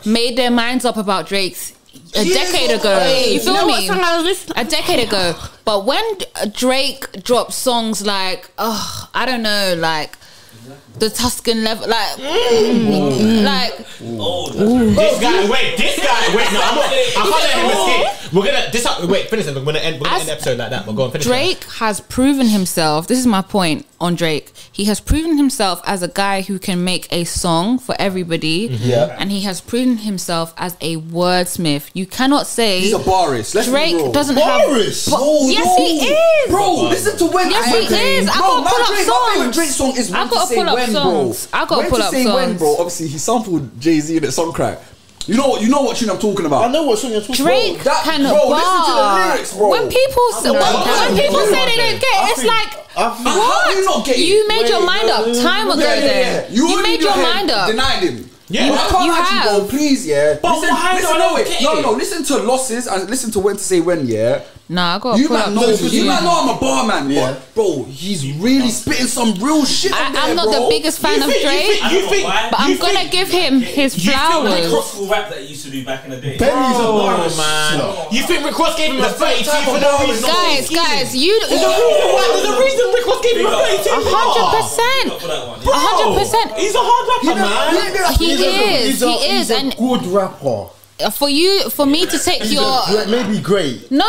made their minds up about Drake's a decade ago. You feel me? A decade ago. But when Drake dropped songs like, I don't know, like the Tuscan level, like, like. This guy, wait, no, I can't let him escape. We're gonna finish it. We're gonna end the episode like that. But go on, finish. Drake has proven himself. This is my point on Drake. He has proven himself as a guy who can make a song for everybody. And he has proven himself as a wordsmith. You cannot say he's a barist. Drake doesn't have. Yes, he is. Bro, listen to when. Yes, he is. I gotta pull up songs. My favorite Drake song is When to Say When, bro. I gotta pull up songs. When, bro. Obviously, he sampled Jay-Z in that song crack. You know what tune I'm talking about. I know what song you're talking Drake about. Drake can bar. Listen to the lyrics, bro. When people say they don't get it, it's like, how do you not get it? You made your mind up time ago then. You made your mind up. Denied him. Yeah, I can't you actually have. go, please, yeah. But No, listen to Losses and listen to When to Say When, yeah. Nah, I gotta pull up. You might know I'm a barman, but bro, he's really spitting some real shit. I'm not the biggest fan of Drake, but I'm gonna give him his flowers. The crossful rap that he used to do back in the day. Benny's a barist, man. You think Rick Ross gave him a 32 for no reason? Guys, There's a reason Rick Ross gave him a 32. 100%. He's a hard rapper, man. He is, a and good rapper. for me to take your maybe great. No,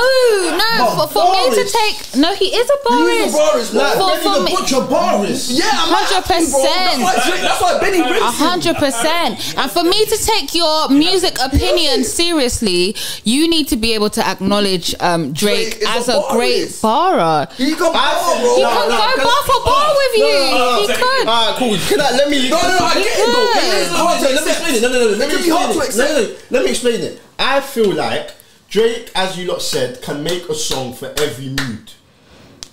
for me to take he is a barist. He's a barist, Like for Benny the Butcher barist. Yeah, 100%. That's why Benny brings 100%. And for me to take your music opinion seriously, you need to be able to acknowledge Drake as a great barrer. He can bar, bro. He can go bar for bar with you. He could. Alright, cool. Let me. I get it though. Let me explain it. Let me explain it. I feel like Drake, as you lot said, can make a song for every mood.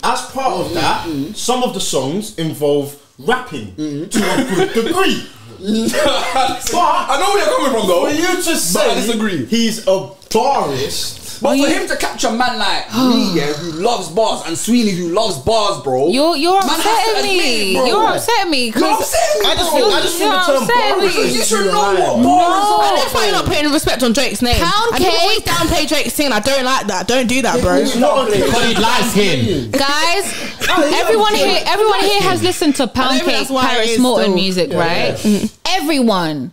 As part of that, some of the songs involve rapping to a good degree. But I know where you're coming from though. for you to say I disagree. he's a barist. But for him to capture a man like me, yeah, who loves bars, and Sweeney who loves bars, bro. You're Man has to upsetting admit, me. bro. You're upsetting me. You're upsetting me, I just think the term barist You is should too know high. what bars And are. that's why you're not putting respect on Drake's name. Pound And people cake. always downplay Drake's singing. I don't like that. Don't do that, bro. It's not a Because he light skin. Guys, everyone here has listened to Pound I think Cake, that's why it Paris is Morton still- music, right? Everyone.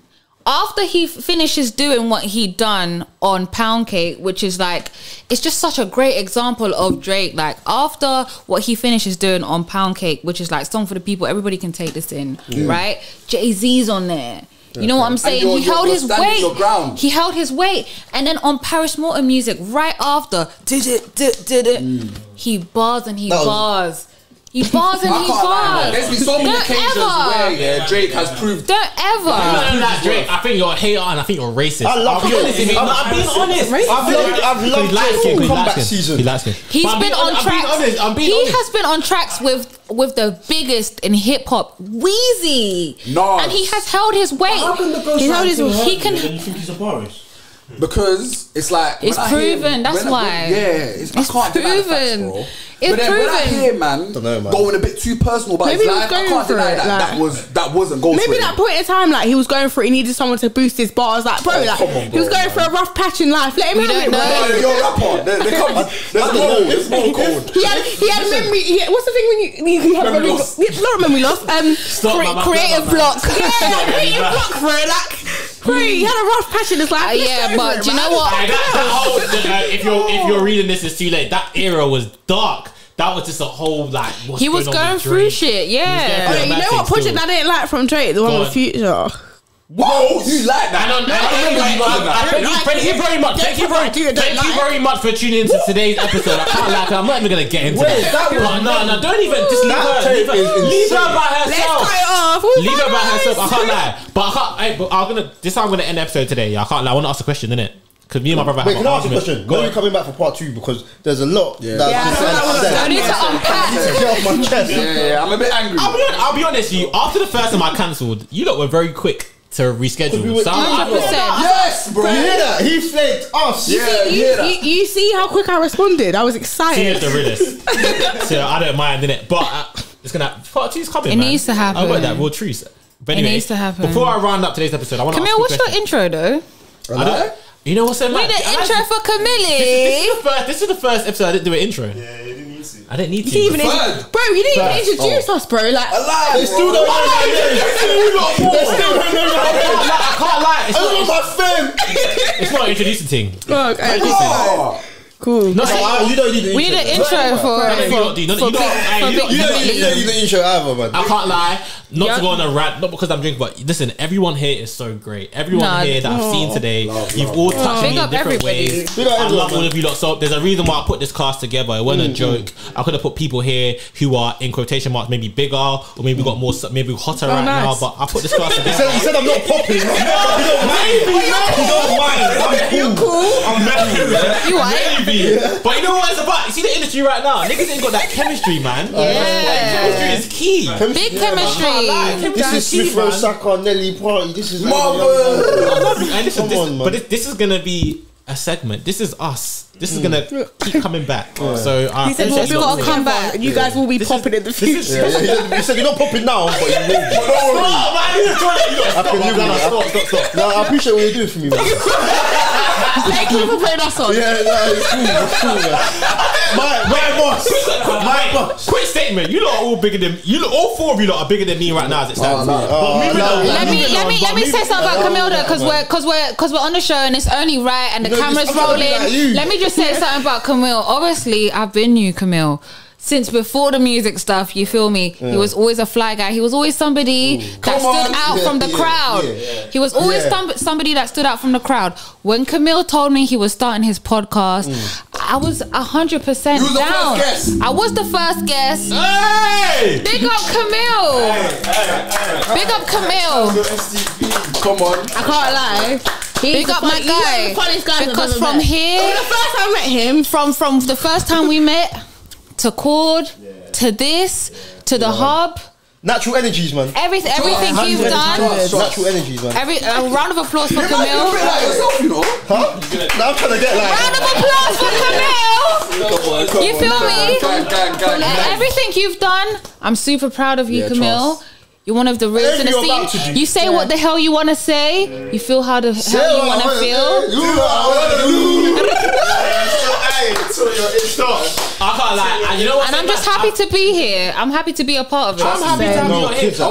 After he finishes doing what he done on Pound Cake, which is like, it's just such a great example of Drake. Like, after what he finishes doing on Pound Cake, which is like Song for the People, everybody can take this in, right? Jay-Z's on there. You know what I'm saying? you're- He held you're his standing weight. your ground. He held his weight. And then on Paris Morton music, right after, he bars and he bars. He bars and he bars. There's been so many Don't occasions ever. where Drake has proved. Don't ever. I'm not Drake. I think you're a hater and I think you're racist. I love I'll be honest with you. I'm being honest. I've loved Drake from comeback season. He's been on tracks. He has been on tracks with the biggest in hip hop, Weezy. No. And he has held his weight. He held his. He can. Then you think he's a barist? Because it's like It's when I hear- proven, that's when I- why. I can't deny the facts, proven. bro. It's But then when I proven. hear man, Dunno, man. going a bit too personal about Maybe his he was life, I going can't for deny it, that. like- That wasn't goals for Maybe him. that point in time, like he was going for it, he needed someone to boost his bars. Like, bro, like come on, he was bro, going for a rough patch in life. Let him We have don't it, bro. know. No, you're a rapper. There's more code. He had memory. What's the thing when you have Memory memory loss. Not memory loss. Creative block. Yeah, creative block, bro. Like, bro, he had a rough patch in his life. Yeah, but do you know what? If you're reading this, it's too late. That era was dark. That was just a whole like. What's He was going on going with through Drake? shit. Yeah. Oh, you know what project I didn't like from Drake? The one Go with on. Future. Whoa, you like that? Thank you very much for tuning into today's episode. I can't lie, I'm not even gonna get into that. No, don't even just leave her by herself. Let's cut it off. Leave her by herself. I can't lie, but I'm gonna. This is how I'm gonna end the episode today. Yeah, I can't lie. I want to ask a question, innit? Because me and my brother. Wait, have can an I ask a argument. question? When are you coming back for part 2? Because there's a lot. I need to unpack. Get off my chest. Yeah, I'm a bit angry. I'll be honest with you. After the first time I cancelled, you lot were very quick to reschedule. So 100%. Yes, bro. You hear that? He flaked us. Yeah, you hear that? You see how quick I responded? I was She excited. is the realest. So I don't mind, innit? But it's gonna part 2's coming. It man. needs to happen. I got that real truth. But anyway, needs to happen. Before I round up today's episode, I want to ask Camille, you a what's your question. intro though? You know what's so mad? We did an intro for Camille. This is the first episode I didn't do an intro. Yeah, you didn't need to. I didn't need to. Bro, you didn't even introduce us, bro. Like, They still don't know my name. I can't lie. It's That's my fan. It's not an introducing thing. Cool. No, you don't need the intro. We need an intro for You don't need the intro either, man. I can't lie. Not to go on a rant, not because I'm drinking, but listen, everyone here is so great. Everyone here that I've seen today, you've all touched me in different ways. I love all of you lot. So there's a reason why I put this cast together. It wasn't a joke. I could have put people here who are in quotation marks maybe bigger or maybe got more, maybe hotter now. But I put this cast together. He said I'm not popping. You don't mind. I'm cool. I'm You right? But you know what it's about? You see the industry right now? Niggas ain't got that chemistry, man. Chemistry is key. Big chemistry. This is Smith Rowe, Saka, Nelly Party. This is this is gonna be a segment. This is us. This is gonna keep coming back. So he said we'll come back and you guys will be popping in the future. He said you're not popping now, but you will be. Stop. No, I appreciate what you're doing for me, man. Thank you for putting us on. Yeah, it's cool, man. My boss. Quick statement. You lot are all bigger than you. All four of you lot are bigger than me right now as it stands. Let me say something about Camille because we're on the show and it's only right and the camera's rolling. Let me just say something about Camille. Obviously, I've been new Camille since before the music stuff. You feel me? He was always a fly guy. He was always somebody that stood out from the crowd. He was always somebody that stood out from the crowd. When Camille told me he was starting his podcast, I was 100% down. I was the first guest. Hey! Big up Camille. Big up Camille. Come on. I can't lie. Big up my guy. Because from here, the first time I met him, from the first time we met to Chord to this to the hub. Natural energies, man. Everything you've done. Natural energies, man. A round of applause for Camille. Huh? Now I'm trying to get like. Round of applause for Camille. You feel me? Everything you've done, I'm super proud of you, Camille. You're one of the realest in the scene. You say what the hell you want to say. You feel how the hell you want to feel. I can't lie. You know what? And I'm just happy to be here. I'm happy to be a part of it. I'm happy to be here.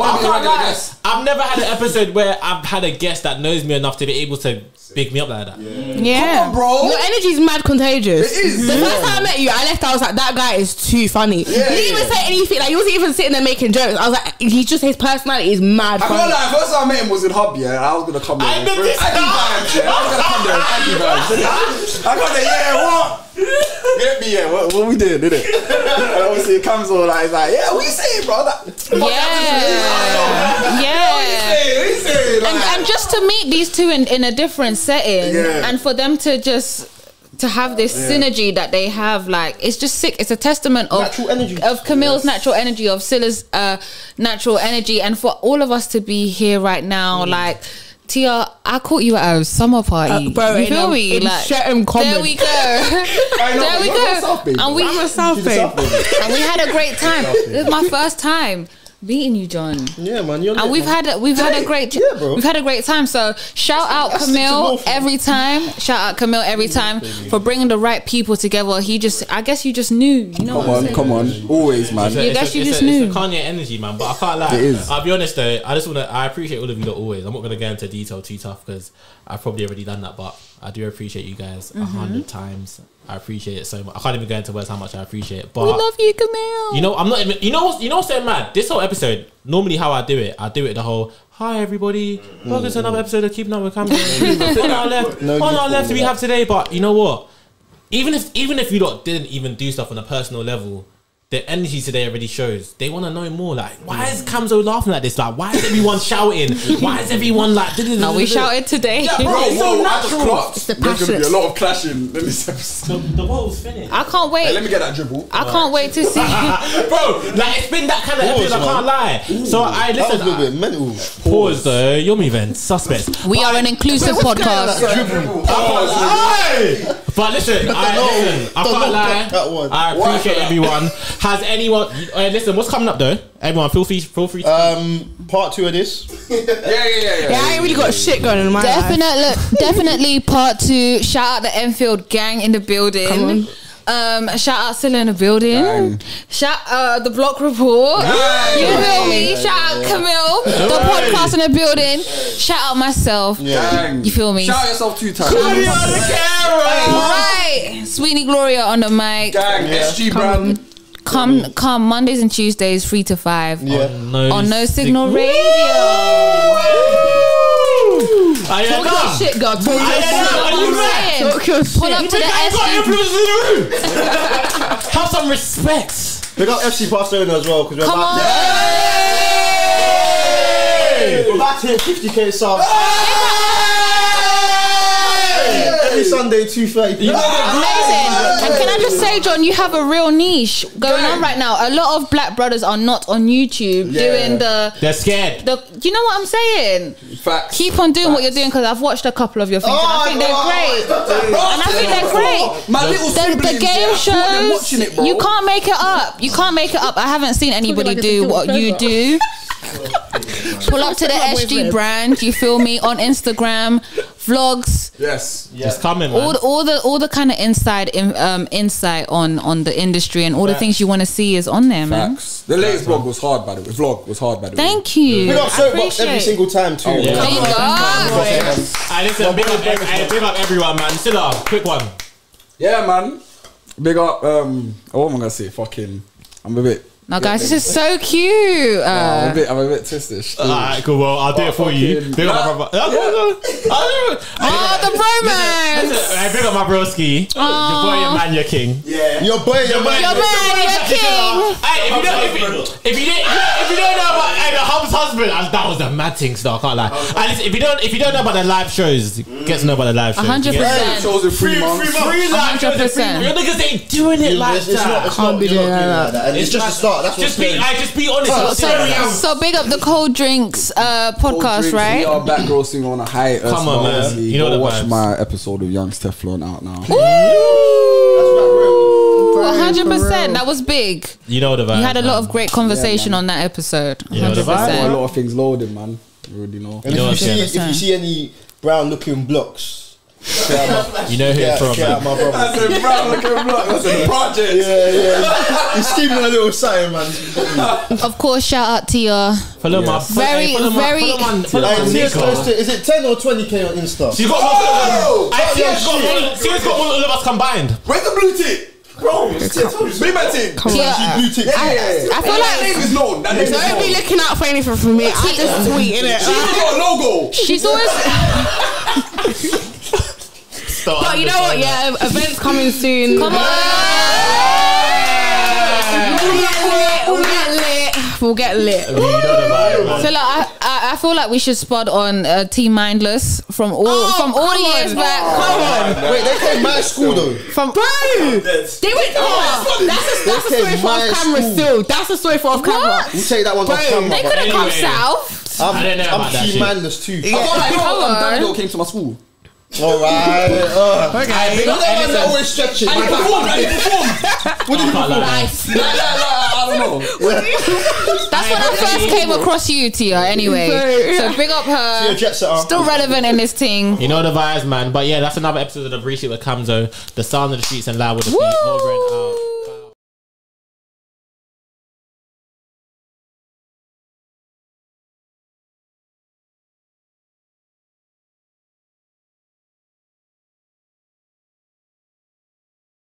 I've never had an episode where I've had a guest that knows me enough to be able to big me up like that. Yeah. Come on, bro. Your energy's mad contagious. It is. The first time I met you, I left. I was like, that guy is too funny. He didn't even say anything. Like, he wasn't even sitting there making jokes. I was like, his personality is mad funny. I can't lie. First time I met him was in Hub. Yeah, I was gonna come there. I was gonna come there. I got there. What? Get me, what we did, did it? And obviously Kamzo like, yeah, what you saying, bro? And just to meet these two in a different setting, and for them to just to have this synergy that they have, like, it's just sick. It's a testament of natural energy, of Camille's natural energy, of Sillah's natural energy, and for all of us to be here right now, like. Tia, I caught you at a summer party. Bro, you feel me? Like, there we go. There we go. And we had a great time. This is my first time meeting you, John. Yeah, man. And we've had a great time. So shout out Camille every time. Shout out Camille every time for bringing the right people together. I guess you just knew. You know. Come on, always, man. I guess you just knew. It's a Kanye energy, man. But I can't lie. It is. I'll be honest though. I appreciate all of you always. I'm not gonna get into detail too tough because I've probably already done that. But I do appreciate you guys 100 times. I appreciate it so much. I can't even go into words how much I appreciate it. But we love you, Camille. You know, I'm not even. You know what's so mad? This whole episode. Normally, how I do it the whole. Hi everybody, welcome to another episode of Keeping Up with Kamzo. On our left, we have today. But you know what? Even if you lot didn't even do stuff on a personal level, the energy today already shows. They want to know more. Like, why is Kamzo laughing like this? Like, why is everyone shouting? Why is everyone like? No, we shouted today. Yeah, bro, it's so natural. It's the There's passion. gonna be a lot of clashing in this episode. The world's finished. I can't wait. Hey, let me get that dribble. I can't wait to see. Bro, like, it's been that kind of episode. I can't lie. So I listen. That was a little bit mental. Pause though. You're me then. Suspects. We are an inclusive podcast. But listen, I can't lie. I appreciate everyone. Has anyone? Listen, what's coming up though? Everyone, feel free. Part 2 of this. Yeah, I ain't really got shit going on in my life. Definitely part 2. Shout out the Enfield gang in the building. Come on. Shout out Sillah in the building. Dang. Shout the Block Report. Dang. You feel me? Shout out Camille, the podcast in the building. Shout out myself. Dang. You feel me? Shout out yourself 2 times. Right. Sweeney Gloria on the mic. Dang. SG brand. Come Mondays and Tuesdays 3 to 5 on No Signal Radio. Talk your shit, God. Talk your shit. Pull up to the SG. Have some respect. We got FC Barcelona as well because we're about to hit 50k subs. Every Sunday 2:30. Amazing. And can I just say, John, you have a real niche going on right now. A lot of black brothers are not on YouTube doing They're scared. You know what I'm saying? Facts. Keep on doing what you're doing because I've watched a couple of your things and I think they're great. And I think they're great. My little The game shows, you can't make it up. You can't make it up. I haven't seen anybody do what you do. Pull up to the SG brand. You feel me? On Instagram, vlogs. Yes, it's coming. Man. All the kind of insight on the industry and all the things you want to see is on there, man. Facts. The latest vlog was hard, by the way. Thank you. We got soapbox every single time too. There you go. Listen, big up everyone, man. Sillah, quick one. Yeah, man. Big up. What am I gonna say? Fucking. I'm a bit. Now, guys, this is so cute. I'm a bit tistish. Alright, cool. Well, I'll do it for you. Big up my brother. The bromance. Big up my broski. Your boy, your man, your king. Yeah. Your boy, your man, your king. Hey, if you don't know about the Hub's husband, that was a mad thing. Still, I can't lie. And listen, if you don't know about the live shows, get to know about the live shows. 100%. Shows in 3 months. 3 live shows. Your niggas ain't doing it like that. Can't be doing that. It's just a start. That's just be honest. So big up the Cold Drinks podcast, right? We are back grossing on a hiatus. Come on, man. You know the watch vibes. my episode of Young Teflon out now. 100%. That was big. You know the vibe. You had a lot of great conversation on that episode. 100%. A lot of things loaded, man. You already know. And if you see any brown looking blocks, you know who it's from. My brother. That's a brown looking block. That's a project. Yeah. He's keeping a little sign, man. Of course, shout out to your follow my Is it 10 or 20k on Insta? She's got all of us combined. Where's the blue tick? Bro, bring my team. Blue tick. I feel like that name is known. Don't be looking out for anything from me. I just tweet in it. She's got a logo. She's always. But you know what? Yeah, events coming soon. Come on. We'll get lit. So like, I feel like we should spot on Team Mindless from all the years back. Come on. Wait, they came my school though. They went. That's a story for off camera. Still, that's a story for off camera. You say that one off camera. They could have come south. I don't know about that Team Mindless too. I thought Davido came to my school. Alright. Okay. You know that man's always stretching. And he performed. What did he perform? Nice. I don't know. That's when I first came across you, Tia. Anyway, so big up her. Jet setter. Still relevant in this thing. You know the vibes, man. But yeah, that's another episode of the Appreciate with Kamzo. The sound of the streets and loud with the beat. Over and out.